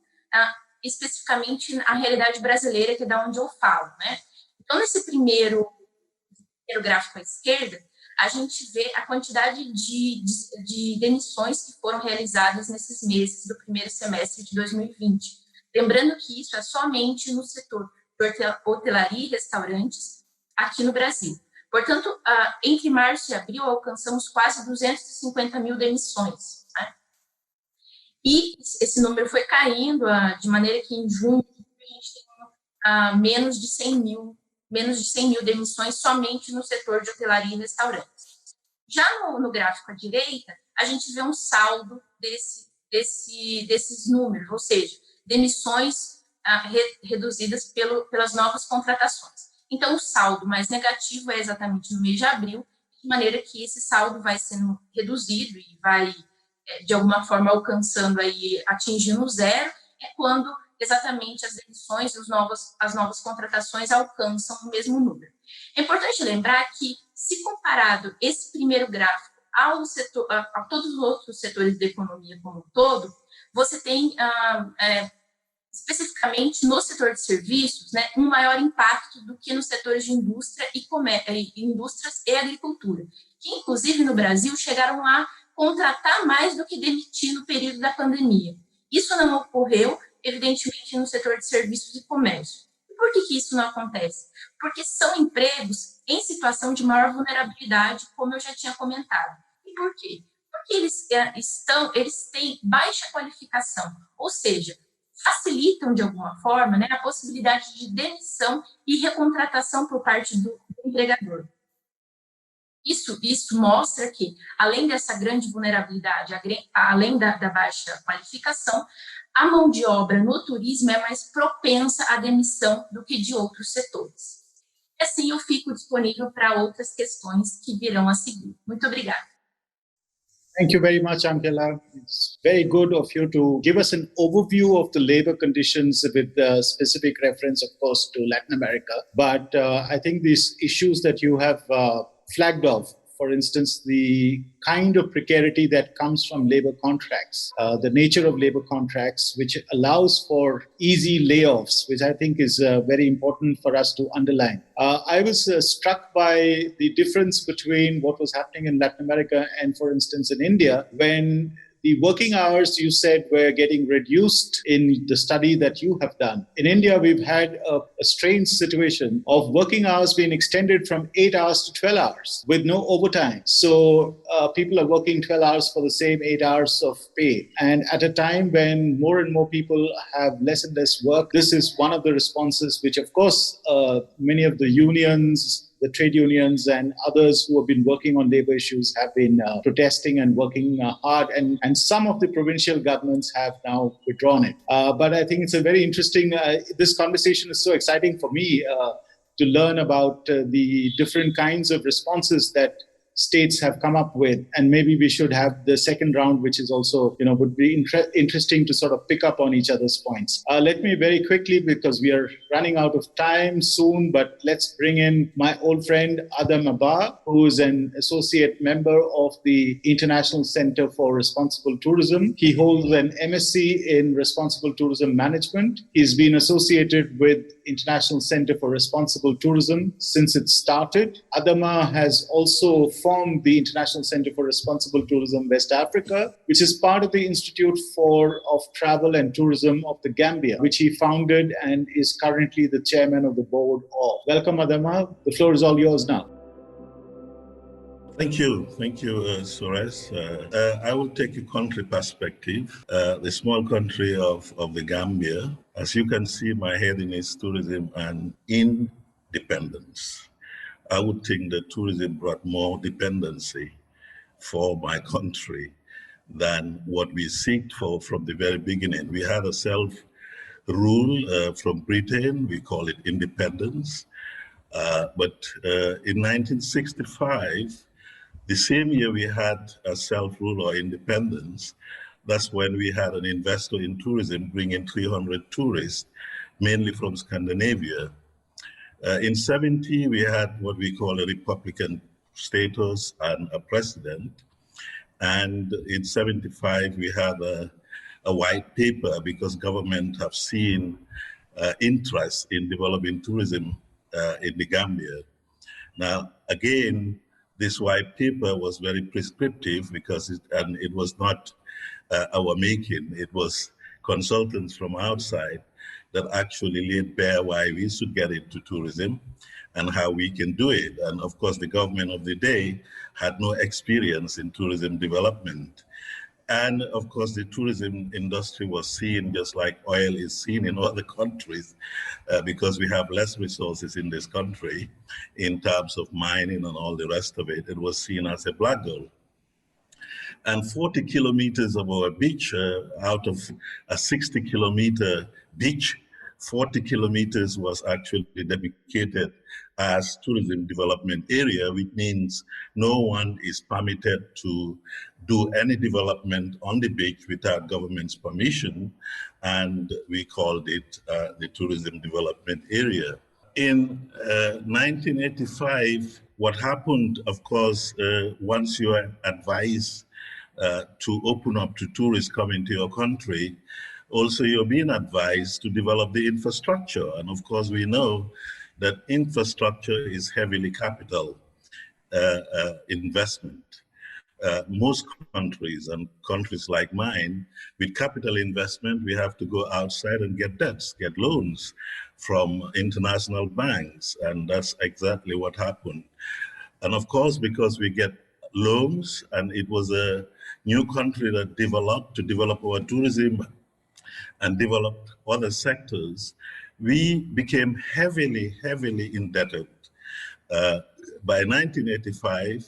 especificamente a realidade brasileira, que é da onde eu falo, né? Então, nesse primeiro gráfico à esquerda, a gente vê a quantidade de demissões que foram realizadas nesses meses do primeiro semestre de 2020. Lembrando que isso é somente no setor de hotelaria e restaurantes aqui no Brasil. Portanto, entre março e abril, alcançamos quase 250 mil demissões, né? E esse número foi caindo, de maneira que em junho a gente tem menos de 100 mil demissões somente no setor de hotelaria e restaurantes. Já no gráfico à direita, a gente vê um saldo desses números, ou seja, demissões reduzidas pelas novas contratações. Então, o saldo mais negativo é exatamente no mês de abril, de maneira que esse saldo vai sendo reduzido e vai, de alguma forma, atingindo zero, é quando exatamente as demissões e as novas contratações alcançam o mesmo número. É importante lembrar que, se comparado esse primeiro gráfico a todos os outros setores da economia como um todo, você tem especificamente no setor de serviços, né, um maior impacto do que nos setores de indústria indústrias e agricultura, que inclusive no Brasil chegaram a contratar mais do que demitir no período da pandemia. Isso não ocorreu, evidentemente, no setor de serviços e comércio. E por que isso não acontece? Porque são empregos em situação de maior vulnerabilidade, como eu já tinha comentado. E por quê? Porque eles têm baixa qualificação, ou seja, facilitam, de alguma forma, né, a possibilidade de demissão e recontratação por parte do empregador. Isso mostra que, além dessa grande vulnerabilidade, além da baixa qualificação, a mão de obra no turismo é mais propensa à demissão do que de outros setores. E assim eu fico disponível para outras questões que virão a seguir. Muito obrigada. Thank you very much, Angela. It's very good of you to give us an overview of the labor conditions with specific reference, of course, to Latin America. But I think these issues that you have flagged off for instance, the kind of precarity that comes from labor contracts, the nature of labor contracts, which allows for easy layoffs, which I think is very important for us to underline. I was struck by the difference between what was happening in Latin America and, for instance, in India, when the working hours, you said, were getting reduced in the study that you have done. In India, we've had a strange situation of working hours being extended from 8 hours to 12 hours with no overtime. So people are working 12 hours for the same 8 hours of pay. And at a time when more and more people have less and less work, this is one of the responses which, of course, many of the unions, the trade unions and others who have been working on labor issues have been protesting and working hard. And some of the provincial governments have now withdrawn it. But I think it's a very interesting, this conversation is so exciting for me to learn about the different kinds of responses that states have come up with, and maybe we should have the second round, which is also, would be interesting to sort of pick up on each other's points. Let me very quickly, because we are running out of time soon, but let's bring in my old friend Adama, who is an associate member of the International Center for Responsible Tourism. He holds an MSc in Responsible Tourism Management. He's been associated with International Center for Responsible Tourism since it started. Adama has also formed the International Center for Responsible Tourism West Africa, which is part of the Institute of Travel and Tourism of the Gambia, which he founded and is currently the chairman of the board of. Welcome, Adama. The floor is all yours now. Thank you, Suresh. I will take a country perspective, the small country of the Gambia. As you can see, my heading is tourism and independence. I would think that tourism brought more dependency for my country than what we seeked for from the very beginning. We had a self-rule from Britain, we call it independence. But in 1965, the same year we had a self-rule or independence, that's when we had an investor in tourism bringing 300 tourists, mainly from Scandinavia. In 70, we had what we call a Republican status and a president. And in 75, we had a white paper because government have seen interest in developing tourism in the Gambia. Now, again, this white paper was very prescriptive because it was not our making. It was consultants from outside that actually laid bare why we should get into tourism and how we can do it. And of course, the government of the day had no experience in tourism development. And of course, the tourism industry was seen just like oil is seen in other countries because we have less resources in this country in terms of mining and all the rest of it. It was seen as a black gold. And 40 kilometers of our beach, out of a 60-kilometer beach, 40 kilometers was actually dedicated as tourism development area, which means no one is permitted to do any development on the beach without government's permission. And we called it the tourism development area. In 1985, what happened, of course, once you are advised to open up to tourists coming to your country, also you're being advised to develop the infrastructure. And of course, we know that infrastructure is heavily capital investment. Most countries and countries like mine, with capital investment, we have to go outside and get debts, get loans from international banks. And that's exactly what happened. And of course, because we get loans and it was a new country that developed to develop our tourism and developed other sectors, we became heavily indebted. By 1985,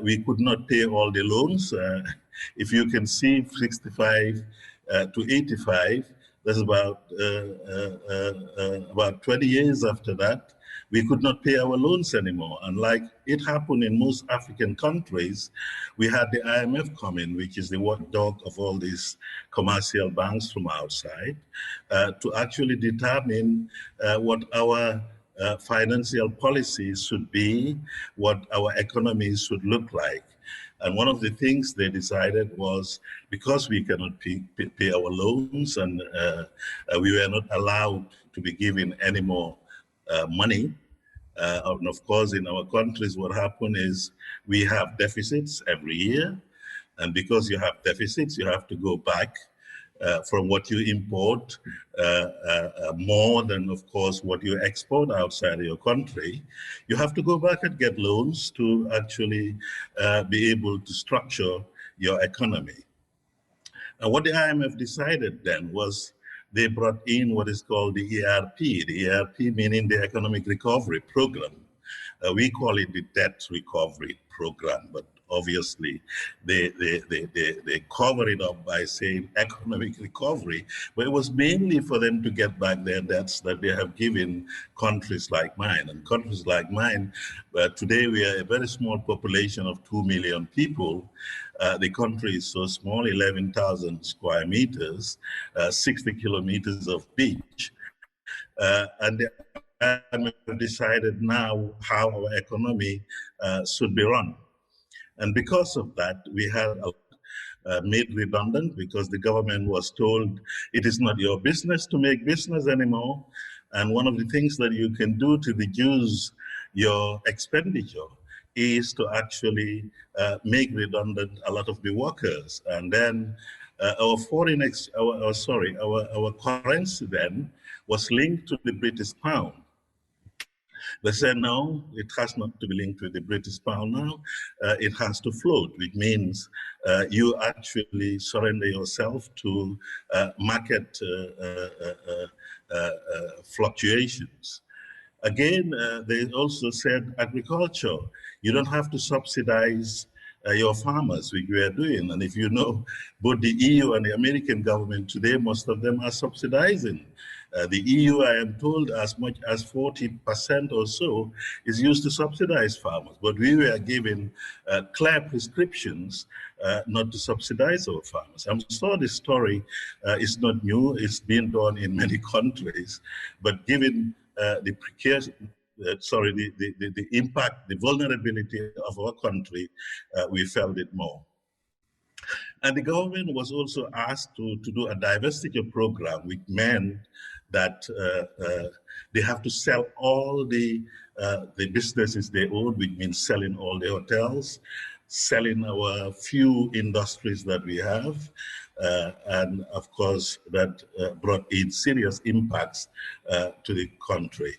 we could not pay all the loans. If you can see 65 to 85, that's about 20 years after that, we could not pay our loans anymore. And like it happened in most African countries, we had the IMF come in, which is the watchdog of all these commercial banks from outside, to actually determine what our financial policies should be, what our economies should look like. And one of the things they decided was, because we cannot pay our loans, and we were not allowed to be given any more money. And of course, in our countries, what happened is we have deficits every year. And because you have deficits, you have to go back from what you import more than, of course, what you export outside of your country. You have to go back and get loans to actually be able to structure your economy. And what the IMF decided then was they brought in what is called the ERP meaning the Economic Recovery Program. We call it the Debt Recovery Program, but obviously they cover it up by saying economic recovery, but it was mainly for them to get back their debts that they have given countries like mine. And countries like mine, today we are a very small population of 2 million people. The country is so small, 11,000 square meters, 60 kilometers of beach. And the IMF decided now how our economy should be run. And because of that, we had made redundant, because the government was told it is not your business to make business anymore. And one of the things that you can do to reduce your expenditure is to actually make redundant a lot of the workers. And then our currency then was linked to the British pound. They said, no, it has not to be linked with the British pound now. It has to float, which means you actually surrender yourself to market fluctuations. Again, they also said agriculture. You don't have to subsidize your farmers, which we are doing. And if you know, both the EU and the American government today, most of them are subsidizing. The EU, I am told, as much as 40% or so is used to subsidize farmers. But we were given clear prescriptions not to subsidize our farmers. I'm sure this story is not new. It's been done in many countries. But given the the impact, the vulnerability of our country, we felt it more. And the government was also asked to do a divestiture program, which meant that they have to sell all the businesses they own, which means selling all the hotels, selling our few industries that we have, and of course that brought in serious impacts to the country.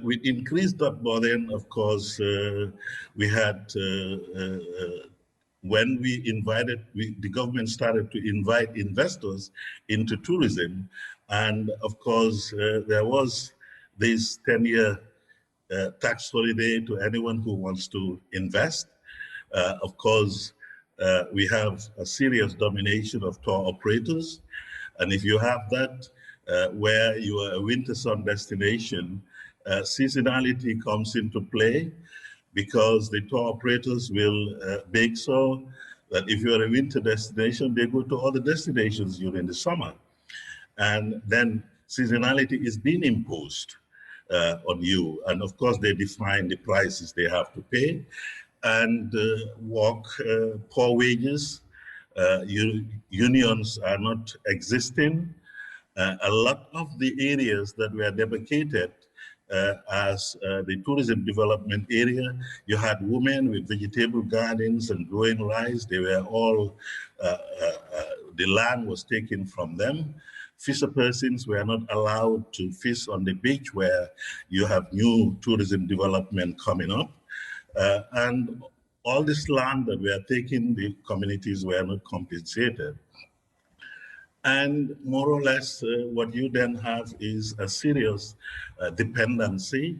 With increased debt burden, of course, we had when the government started to invite investors into tourism. And of course, there was this 10-year tax holiday to anyone who wants to invest. Of course, we have a serious domination of tour operators. And if you have that, where you are a winter sun destination, seasonality comes into play, because the tour operators will make so that if you're a winter destination, they go to other destinations during the summer. And then seasonality is being imposed on you. And of course, they define the prices they have to pay, and work poor wages. Unions are not existing. A lot of the areas that were demarcated as the tourism development area, you had women with vegetable gardens and growing rice. They were all, the land was taken from them. Fisher persons were not allowed to fish on the beach, where you have new tourism development coming up. And all this land that we are taking, the communities were not compensated. And more or less, what you then have is a serious dependency.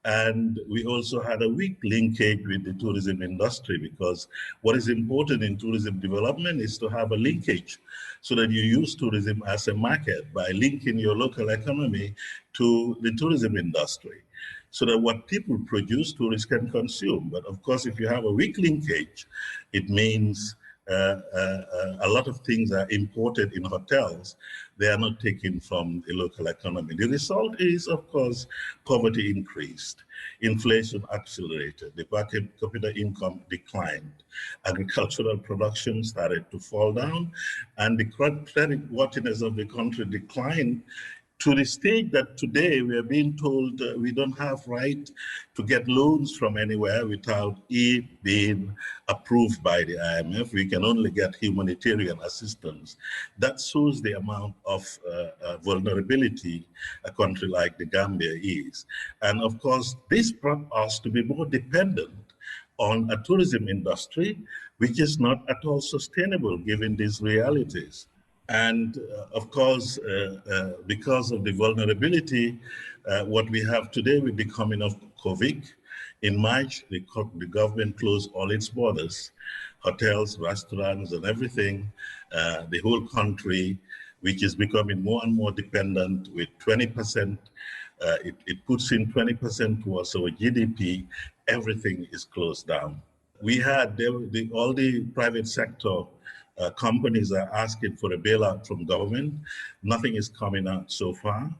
And we also had a weak linkage with the tourism industry, because what is important in tourism development is to have a linkage, so that you use tourism as a market by linking your local economy to the tourism industry, so that what people produce, tourists can consume. But of course, if you have a weak linkage, it means a lot of things are imported in hotels. They are not taken from the local economy. The result is, of course, poverty increased, inflation accelerated, the per capita income declined, agricultural production started to fall down, and the credit worthiness of the country declined to the stage that today we are being told we don't have right to get loans from anywhere without it being approved by the IMF. We can only get humanitarian assistance. That shows the amount of vulnerability a country like the Gambia is. And of course, this brought us to be more dependent on a tourism industry, which is not at all sustainable given these realities. And of course, because of the vulnerability, what we have today with the coming of COVID, in March, the government closed all its borders, hotels, restaurants, and everything, the whole country, which is becoming more and more dependent with 20%, it puts in 20% towards our GDP, everything is closed down. We had all the private sector companies are asking for a bailout from government. Nothing is coming out so far.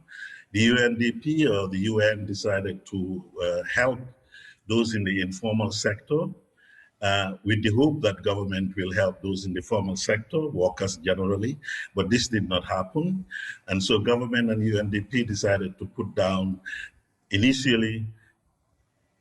The UNDP or the UN decided to help those in the informal sector with the hope that government will help those in the formal sector, workers generally, but this did not happen. And so government and UNDP decided to put down initially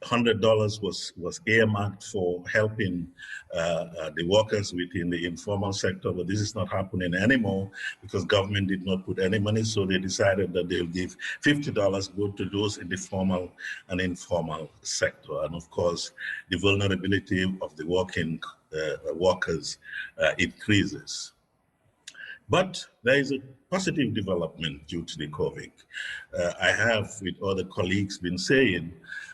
$100 was earmarked for helping the workers within the informal sector, but this is not happening anymore because government did not put any money, so they decided that they'll give $50 go to those in the formal and informal sector. And of course, the vulnerability of the working workers increases. But there is a positive development due to the COVID. I have, with other colleagues, been saying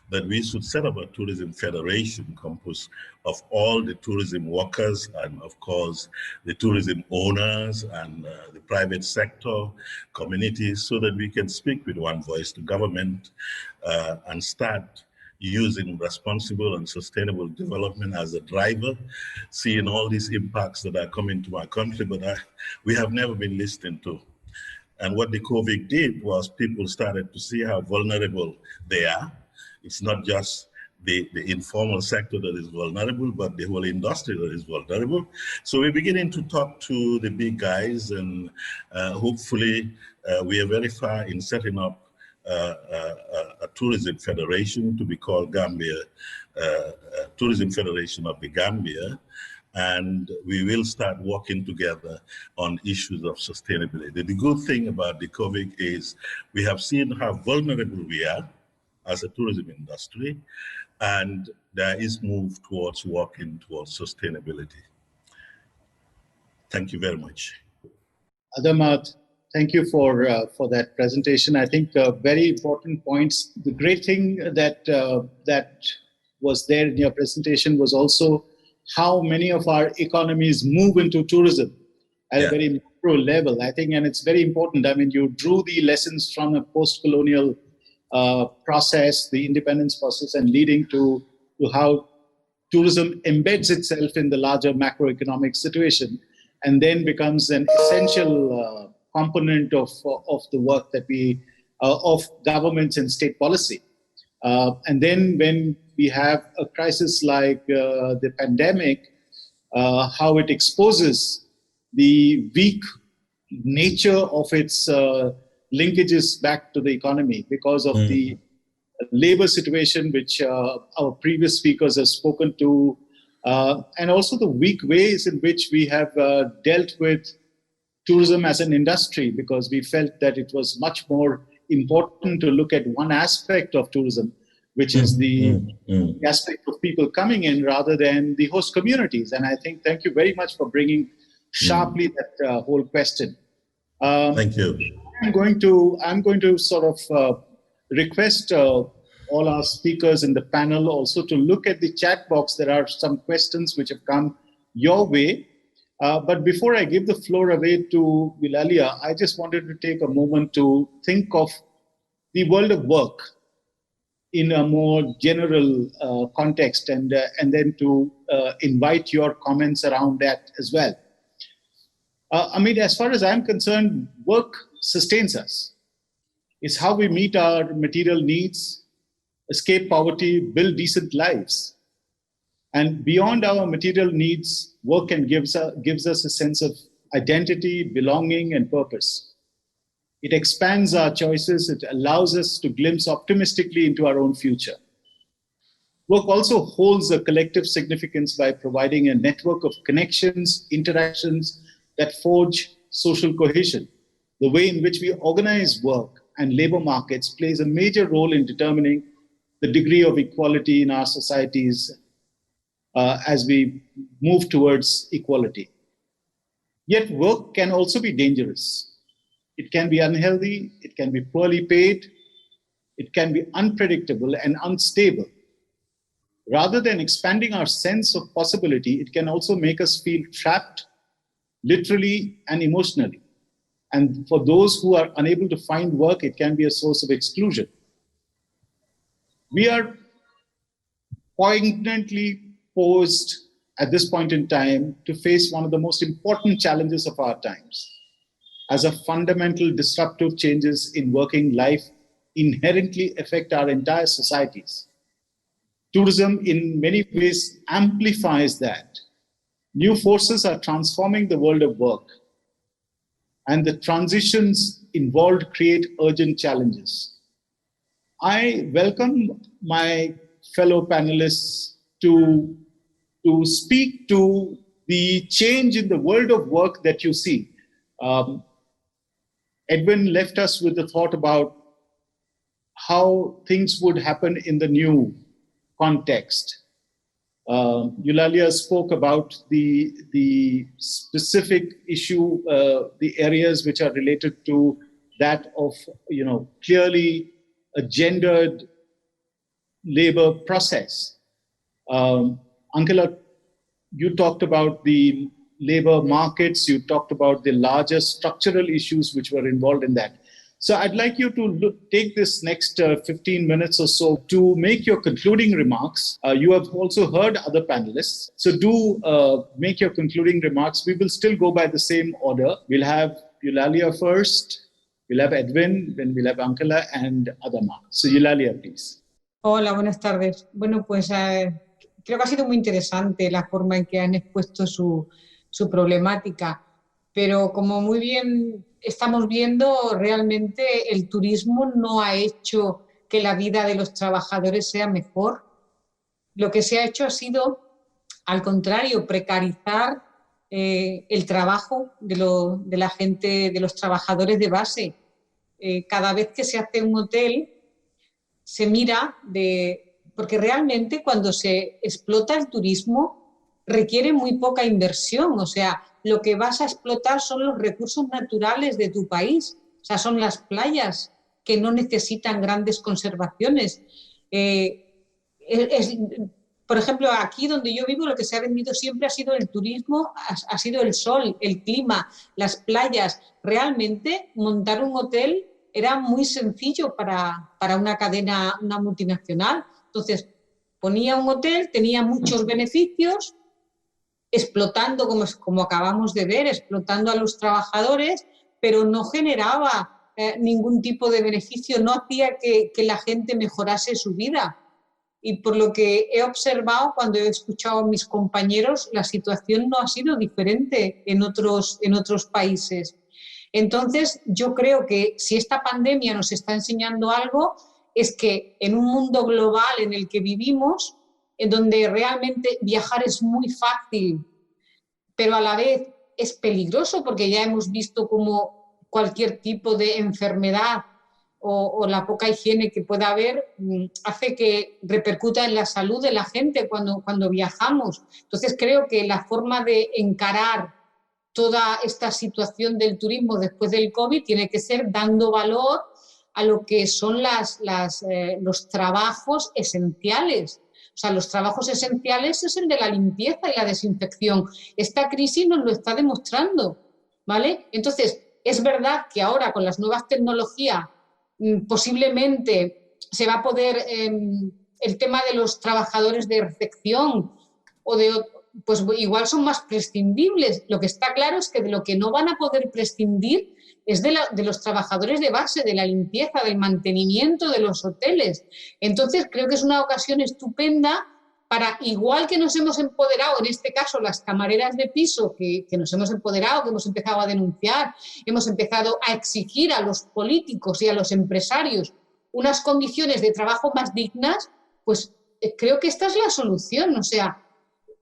that we should set up a tourism federation composed of all the tourism workers and, of course, the tourism owners and the private sector communities so that we can speak with one voice to government and start using responsible and sustainable development as a driver, seeing all these impacts that are coming to our country, but we have never been listened to. And what the COVID did was people started to see how vulnerable they are. It's not just the informal sector that is vulnerable, but the whole industry that is vulnerable. So we're beginning to talk to the big guys, and hopefully we are very far in setting up a tourism federation to be called Gambia, Tourism Federation of the Gambia. And we will start working together on issues of sustainability. The good thing about the COVID is we have seen how vulnerable we are as a tourism industry, and there is move towards working towards sustainability. Thank you very much. Adama, thank you for that presentation. I think very important points. The great thing that was there in your presentation was also how many of our economies move into tourism at a very macro level, I think, and it's very important. I mean, you drew the lessons from a post-colonial process, the independence process, and leading to how tourism embeds itself in the larger macroeconomic situation and then becomes an essential component of the work that of governments and state policy. And then when we have a crisis like the pandemic, how it exposes the weak nature of its linkages back to the economy because of the labor situation, which our previous speakers have spoken to, and also the weak ways in which we have dealt with tourism as an industry, because we felt that it was much more important to look at one aspect of tourism, which is the aspect of people coming in rather than the host communities. And I think, thank you very much for bringing sharply that whole question. Thank you. I'm going to sort of request all our speakers in the panel also to look at the chat box. There are some questions which have come your way. But before I give the floor away to Eulalia, I just wanted to take a moment to think of the world of work. in a more general context, and then to invite your comments around that as well. I mean, as far as I'm concerned, work sustains us. It's how we meet our material needs, escape poverty, build decent lives. And beyond our material needs, work gives us a sense of identity, belonging, and purpose. It expands our choices. It allows us to glimpse optimistically into our own future. Work also holds a collective significance by providing a network of connections, interactions that forge social cohesion. The way in which we organize work and labor markets plays a major role in determining the degree of equality in our societies as we move towards equality. Yet work can also be dangerous. It can be unhealthy, it can be poorly paid, it can be unpredictable and unstable. Rather than expanding our sense of possibility, it can also make us feel trapped, literally and emotionally. And for those who are unable to find work, it can be a source of exclusion. We are poignantly posed at this point in time to face one of the most important challenges of our times, as a fundamental disruptive changes in working life inherently affect our entire societies. Tourism in many ways amplifies that. New forces are transforming the world of work, and the transitions involved create urgent challenges. I welcome my fellow panelists to speak to the change in the world of work that you see. Edwin left us with the thought about how things would happen in the new context. Eulalia spoke about the specific issue, the areas which are related to that of, clearly a gendered labor process. Ankila, you talked about the labor markets, you talked about the larger structural issues which were involved in that. So I'd like you to take this next 15 minutes or so to make your concluding remarks. You have also heard other panelists, so do make your concluding remarks. We will still go by the same order. We'll have Eulalia first, we'll have Edwin, then we'll have Ankila and Adama. So Eulalia, please. Hola, buenas tardes. Bueno, pues creo que ha sido muy interesante la forma en que han expuesto su problemática, pero como muy bien estamos viendo, realmente el turismo no ha hecho que la vida de los trabajadores sea mejor. Lo que se ha hecho ha sido, al contrario, precarizar el trabajo de la gente, de los trabajadores de base. Cada vez que se hace un hotel, se mira porque realmente cuando se explota el turismo requiere muy poca inversión, o sea, lo que vas a explotar son los recursos naturales de tu país, o sea, son las playas que no necesitan grandes conservaciones. Por ejemplo, aquí donde yo vivo, lo que se ha vendido siempre ha sido el turismo, ha sido el sol, el clima, las playas. Realmente montar un hotel era muy sencillo para una cadena, una multinacional. Entonces, ponía un hotel, tenía muchos beneficios, explotando, como acabamos de ver, explotando a los trabajadores, pero no generaba ningún tipo de beneficio, no hacía que la gente mejorase su vida. Y por lo que he observado cuando he escuchado a mis compañeros, la situación no ha sido diferente en otros países. Entonces, yo creo que si esta pandemia nos está enseñando algo, es que en un mundo global en el que vivimos, en donde realmente viajar es muy fácil, pero a la vez es peligroso, porque ya hemos visto cómo cualquier tipo de enfermedad o la poca higiene que pueda haber hace que repercuta en la salud de la gente cuando viajamos. Entonces creo que la forma de encarar toda esta situación del turismo después del COVID tiene que ser dando valor a lo que son los trabajos esenciales. O sea, los trabajos esenciales es el de la limpieza y la desinfección. Esta crisis nos lo está demostrando, ¿vale? Entonces, es verdad que ahora con las nuevas tecnologías posiblemente se va a poder, el tema de los trabajadores de recepción pues igual son más prescindibles. Lo que está claro es que de lo que no van a poder prescindir es de los trabajadores de base, de la limpieza, del mantenimiento de los hoteles. Entonces, creo que es una ocasión estupenda para, igual que nos hemos empoderado, en este caso las camareras de piso, que nos hemos empoderado, que hemos empezado a denunciar, hemos empezado a exigir a los políticos y a los empresarios unas condiciones de trabajo más dignas, pues creo que esta es la solución. O sea,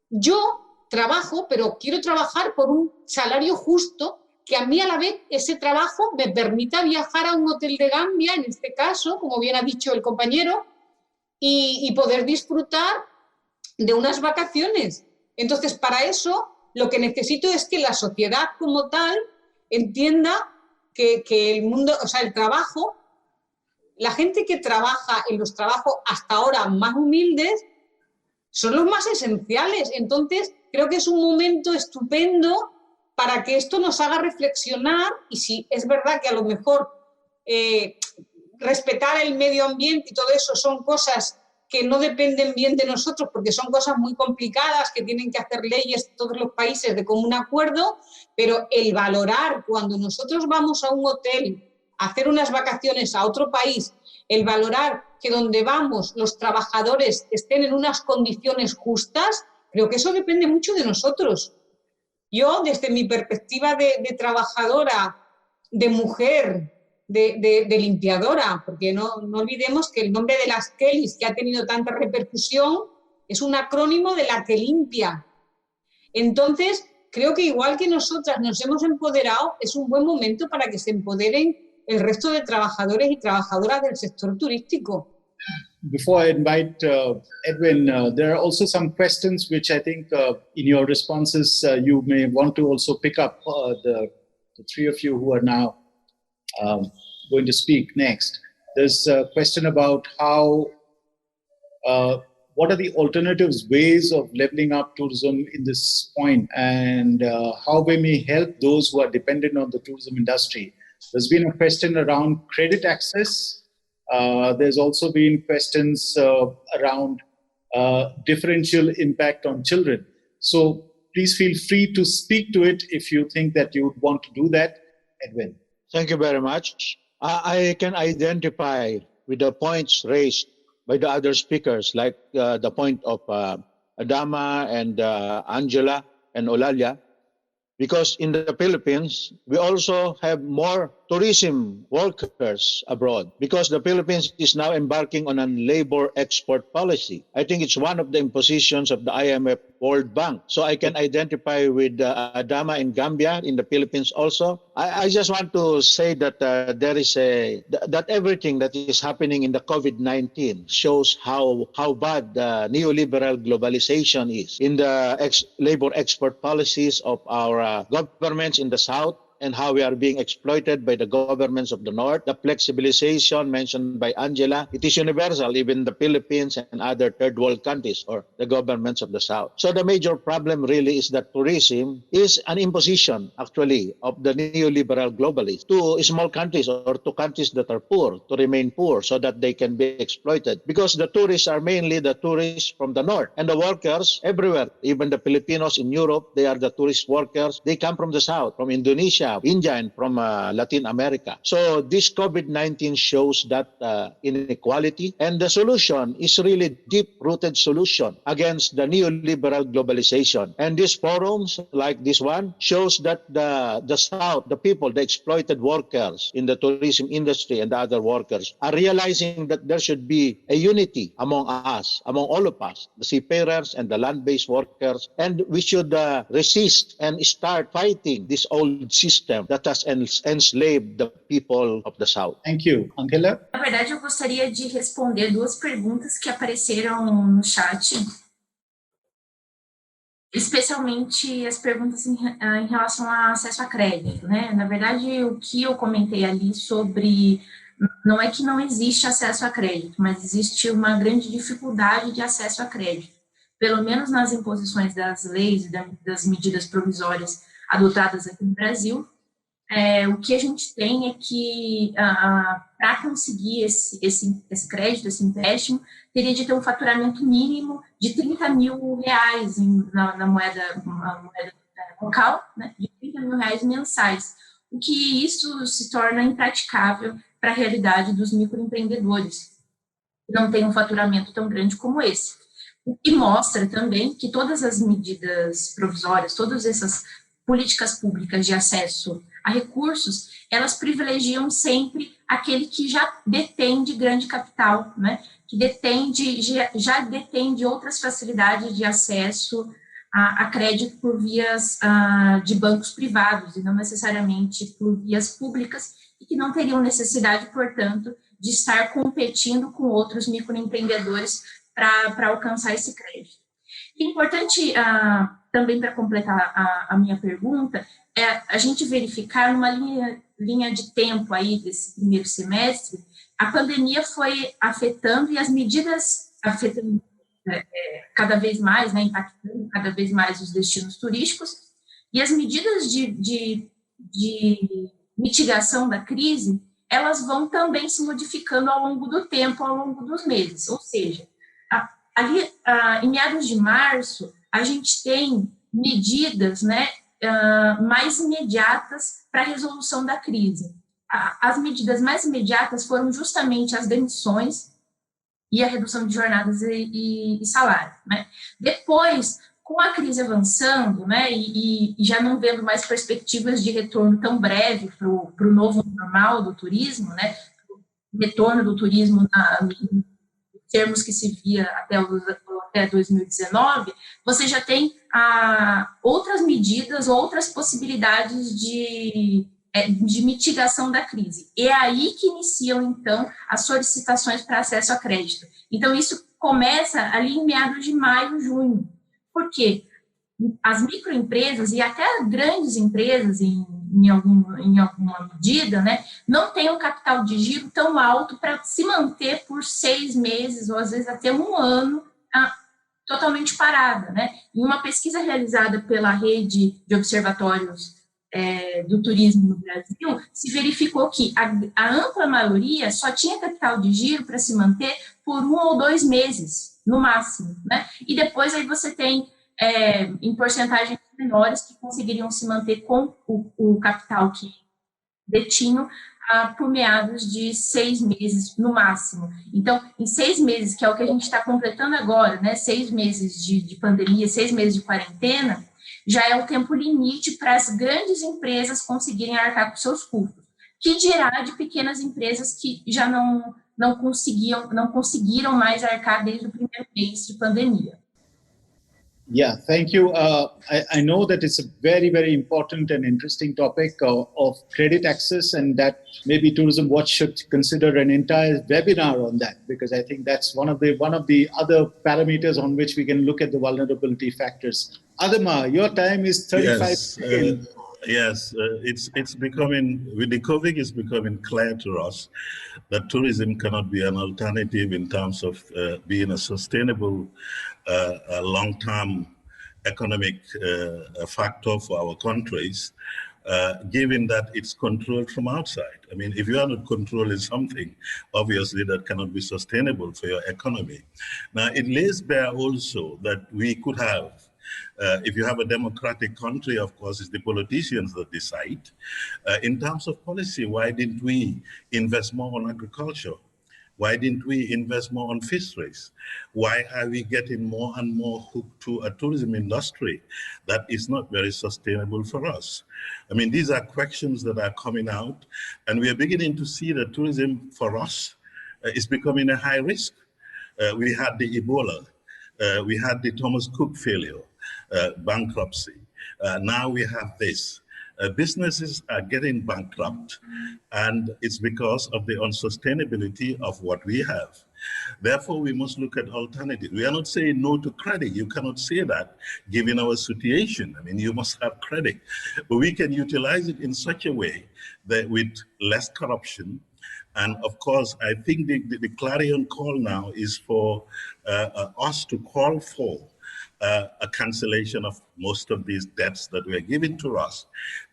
yo trabajo, pero quiero trabajar por un salario justo, que a mí a la vez ese trabajo me permita viajar a un hotel de Gambia, en este caso, como bien ha dicho el compañero, y poder disfrutar de unas vacaciones. Entonces, para eso, lo que necesito es que la sociedad como tal entienda que el mundo, o sea, el trabajo, la gente que trabaja en los trabajos hasta ahora más humildes, son los más esenciales. Entonces, creo que es un momento estupendo para que esto nos haga reflexionar, y si es verdad que a lo mejor respetar el medio ambiente y todo eso son cosas que no dependen bien de nosotros, porque son cosas muy complicadas que tienen que hacer leyes todos los países de común acuerdo, pero el valorar cuando nosotros vamos a un hotel a hacer unas vacaciones a otro país, el valorar que donde vamos los trabajadores estén en unas condiciones justas, creo que eso depende mucho de nosotros. Yo, desde mi perspectiva de trabajadora, de mujer, de limpiadora, porque no olvidemos que el nombre de las Kellys, que ha tenido tanta repercusión, es un acrónimo de la que limpia. Entonces, creo que igual que nosotras nos hemos empoderado, es un buen momento para que se empoderen el resto de trabajadores y trabajadoras del sector turístico. Before I invite Edwin, there are also some questions which I think in your responses you may want to also pick up, the three of you who are now going to speak next. There's a question about how, what are the alternatives, ways of leveling up tourism in this point, and how we may help those who are dependent on the tourism industry. There's been a question around credit access. There's also been questions around differential impact on children. So please feel free to speak to it if you think that you would want to do that. Edwin. Thank you very much. I can identify with the points raised by the other speakers, like the point of Adama and Angela and Eulalia, because in the Philippines, we also have more tourism workers abroad, because the Philippines is now embarking on a labor export policy. I think it's one of the impositions of the IMF World Bank. So I can identify with Adama in Gambia, in the Philippines also. I just want to say that there is that everything that is happening in the COVID-19 shows how bad neoliberal globalization is in the labor export policies of our governments in the South, and how we are being exploited by the governments of the North. The flexibilization mentioned by Angela, it is universal, even the Philippines and other third world countries or the governments of the South. So the major problem really is that tourism is an imposition, actually, of the neoliberal globalists to small countries or to countries that are poor to remain poor so that they can be exploited. Because the tourists are mainly the tourists from the North, and the workers everywhere, even the Filipinos in Europe, they are the tourist workers. They come from the South, from Indonesia, India, and from Latin America. So this COVID-19 shows that inequality, and the solution is really deep-rooted solution against the neoliberal globalization. And these forums, like this one, shows that the South, the people, the exploited workers in the tourism industry and the other workers are realizing that there should be a unity among us, among all of us, the seafarers and the land-based workers, and we should resist and start fighting this old system that has enslaved the people of the South. Thank you. Angela? Na verdade, eu gostaria de responder duas perguntas que apareceram no chat, especialmente as perguntas em relação ao acesso a crédito, né? Na verdade, o que eu comentei ali sobre, não é que não existe acesso a crédito, mas existe uma grande dificuldade de acesso a crédito, pelo menos nas imposições das leis e das medidas provisórias adotadas aqui no Brasil. o que a gente tem é que, para conseguir esse crédito, esse empréstimo, teria de ter um faturamento mínimo de R$30 mil na moeda local, né, de R$30 mil mensais, o que isso se torna impraticável para a realidade dos microempreendedores, que não tem um faturamento tão grande como esse. O que mostra também que todas as medidas provisórias, todas essas políticas públicas de acesso a recursos, elas privilegiam sempre aquele que já detém de grande capital, né? Que já detém de outras facilidades de acesso a crédito por vias de bancos privados, e não necessariamente por vias públicas, e que não teriam necessidade, portanto, de estar competindo com outros microempreendedores para alcançar esse crédito. É importante, também para completar a minha pergunta, é a gente verificar numa linha de tempo aí desse primeiro semestre, a pandemia foi afetando e as medidas afetando cada vez mais, né, impactando cada vez mais os destinos turísticos, e as medidas de mitigação da crise, elas vão também se modificando ao longo do tempo, ao longo dos meses, ou seja, ali, em meados de março, a gente tem medidas, né, mais imediatas para a resolução da crise. As medidas mais imediatas foram justamente as demissões e a redução de jornadas e salário, né? Depois, com a crise avançando, né, e já não vendo mais perspectivas de retorno tão breve para o novo normal do turismo, né, retorno do turismo termos que se via até 2019, você já tem outras medidas, outras possibilidades de mitigação da crise. É aí que iniciam, então, as solicitações para acesso a crédito. Então, isso começa ali em meados de maio, junho. Por quê? As microempresas e até grandes empresas, em alguma medida, né, não têm um capital de giro tão alto para se manter por 6 meses ou às vezes até um ano totalmente parada, né? Em uma pesquisa realizada pela rede de observatórios do turismo no Brasil, se verificou que a ampla maioria só tinha capital de giro para se manter por 1 ou 2 meses, no máximo, né? E depois aí você tem em porcentagens menores que conseguiriam se manter com o capital que detinham por meados de 6 meses no máximo. Então, em 6 meses, que é o que a gente está completando agora, né, 6 meses de pandemia, 6 meses de quarentena, já é o tempo limite para as grandes empresas conseguirem arcar com seus custos. Que dirá de pequenas empresas que já não conseguiram mais arcar desde o primeiro mês de pandemia. Yeah, thank you. I know that it's a very, very important and interesting topic of credit access, and that maybe Tourism Watch should consider an entire webinar on that, because I think that's one of the other parameters on which we can look at the vulnerability factors. Adama, your time is 35 seconds. Yes, it's becoming, with the COVID, it's becoming clear to us that tourism cannot be an alternative in terms of being a sustainable, long-term economic factor for our countries, given that it's controlled from outside. I mean, if you are not controlling something, obviously that cannot be sustainable for your economy. Now, it lays bare also that we could have, if you have a democratic country, of course, it's the politicians that decide. In terms of policy, why didn't we invest more on agriculture? Why didn't we invest more on fisheries? Why are we getting more and more hooked to a tourism industry that is not very sustainable for us? I mean, these are questions that are coming out, and we are beginning to see that tourism for us is becoming a high risk. We had the Ebola, we had the Thomas Cook failure, bankruptcy. Now we have this. Businesses are getting bankrupt, and it's because of the unsustainability of what we have. Therefore, we must look at alternatives. We are not saying no to credit. You cannot say that given our situation. I mean, you must have credit, but we can utilize it in such a way that with less corruption. And of course, I think the clarion call now is for us to call for a cancellation of most of these debts that were given to us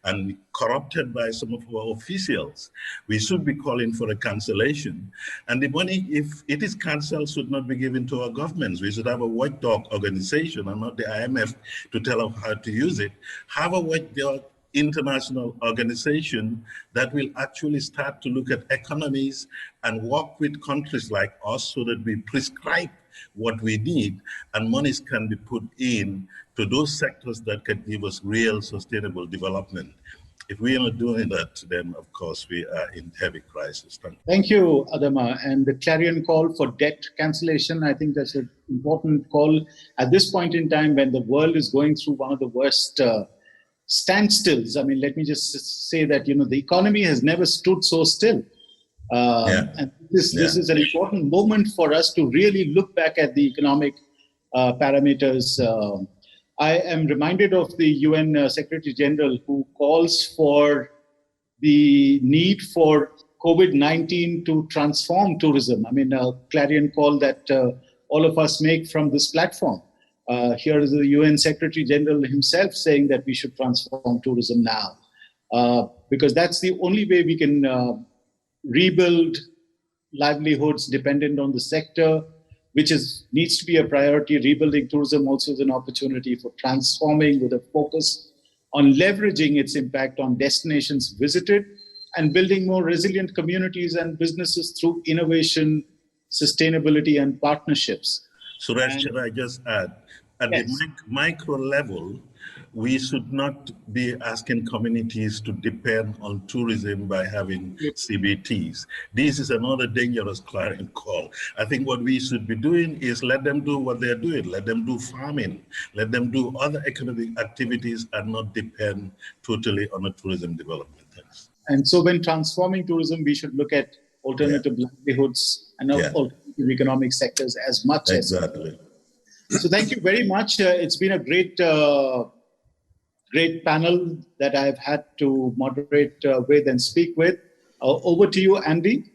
and corrupted by some of our officials. We should be calling for a cancellation. And the money, if it is cancelled, should not be given to our governments. We should have a watchdog organization and not the IMF to tell us how to use it. Have a watchdog international organization that will actually start to look at economies and work with countries like us so that we prescribe what we need and monies can be put in to those sectors that can give us real sustainable development. If we are not doing that, then of course we are in heavy crisis. Thank you, Adama. And the clarion call for debt cancellation, I think that's an important call at this point in time when the world is going through one of the worst standstills. I mean, let me just say that, the economy has never stood so still. And this is an important moment for us to really look back at the economic parameters. I am reminded of the UN Secretary General who calls for the need for COVID-19 to transform tourism. I mean, a clarion call that all of us make from this platform. Here is the UN Secretary General himself saying that we should transform tourism now, because that's the only way we can rebuild livelihoods dependent on the sector, which needs to be a priority. Rebuilding tourism also is an opportunity for transforming with a focus on leveraging its impact on destinations visited and building more resilient communities and businesses through innovation, sustainability, and partnerships. Suresh, should I just add, at the micro level, we should not be asking communities to depend on tourism by having CBTs. This is another dangerous clarion call. I think what we should be doing is let them do what they're doing. Let them do farming. Let them do other economic activities and not depend totally on a tourism development. Thanks. And so when transforming tourism, we should look at alternative livelihoods and alternative economic sectors as much as. Exactly. So thank you very much. It's been a great panel that I've had to moderate with and speak with. Over to you, Andy.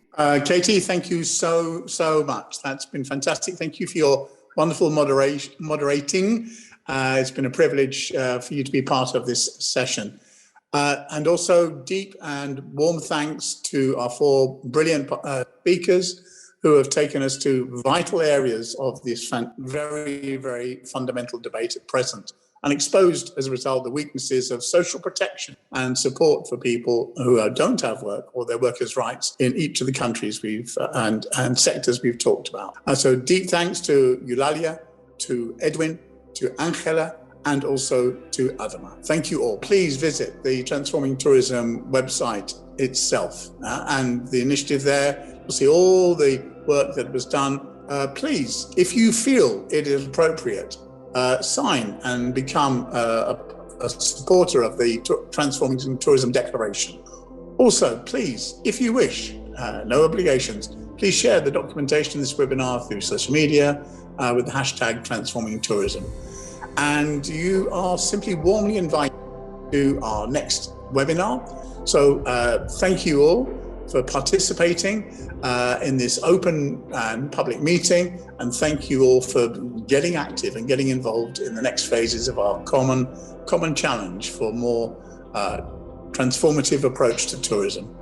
Katie, thank you so much. That's been fantastic. Thank you for your wonderful moderating. It's been a privilege for you to be part of this session. And also deep and warm thanks to our four brilliant speakers who have taken us to vital areas of this very, very fundamental debate at present and exposed, as a result, the weaknesses of social protection and support for people who don't have work or their workers' rights in each of the countries and sectors we've talked about. And so deep thanks to Eulalia, to Edwin, to Angela, and also to Adama. Thank you all. Please visit the Transforming Tourism website itself and the initiative there. You'll see all the work that was done. Please, if you feel it is appropriate, sign and become a supporter of the Transforming Tourism Declaration. Also, please, if you wish, no obligations, please share the documentation of this webinar through social media with the hashtag Transforming Tourism. And you are simply warmly invited to our next webinar. So thank you all for participating in this open and public meeting. And thank you all for getting active and getting involved in the next phases of our common challenge for more transformative approach to tourism.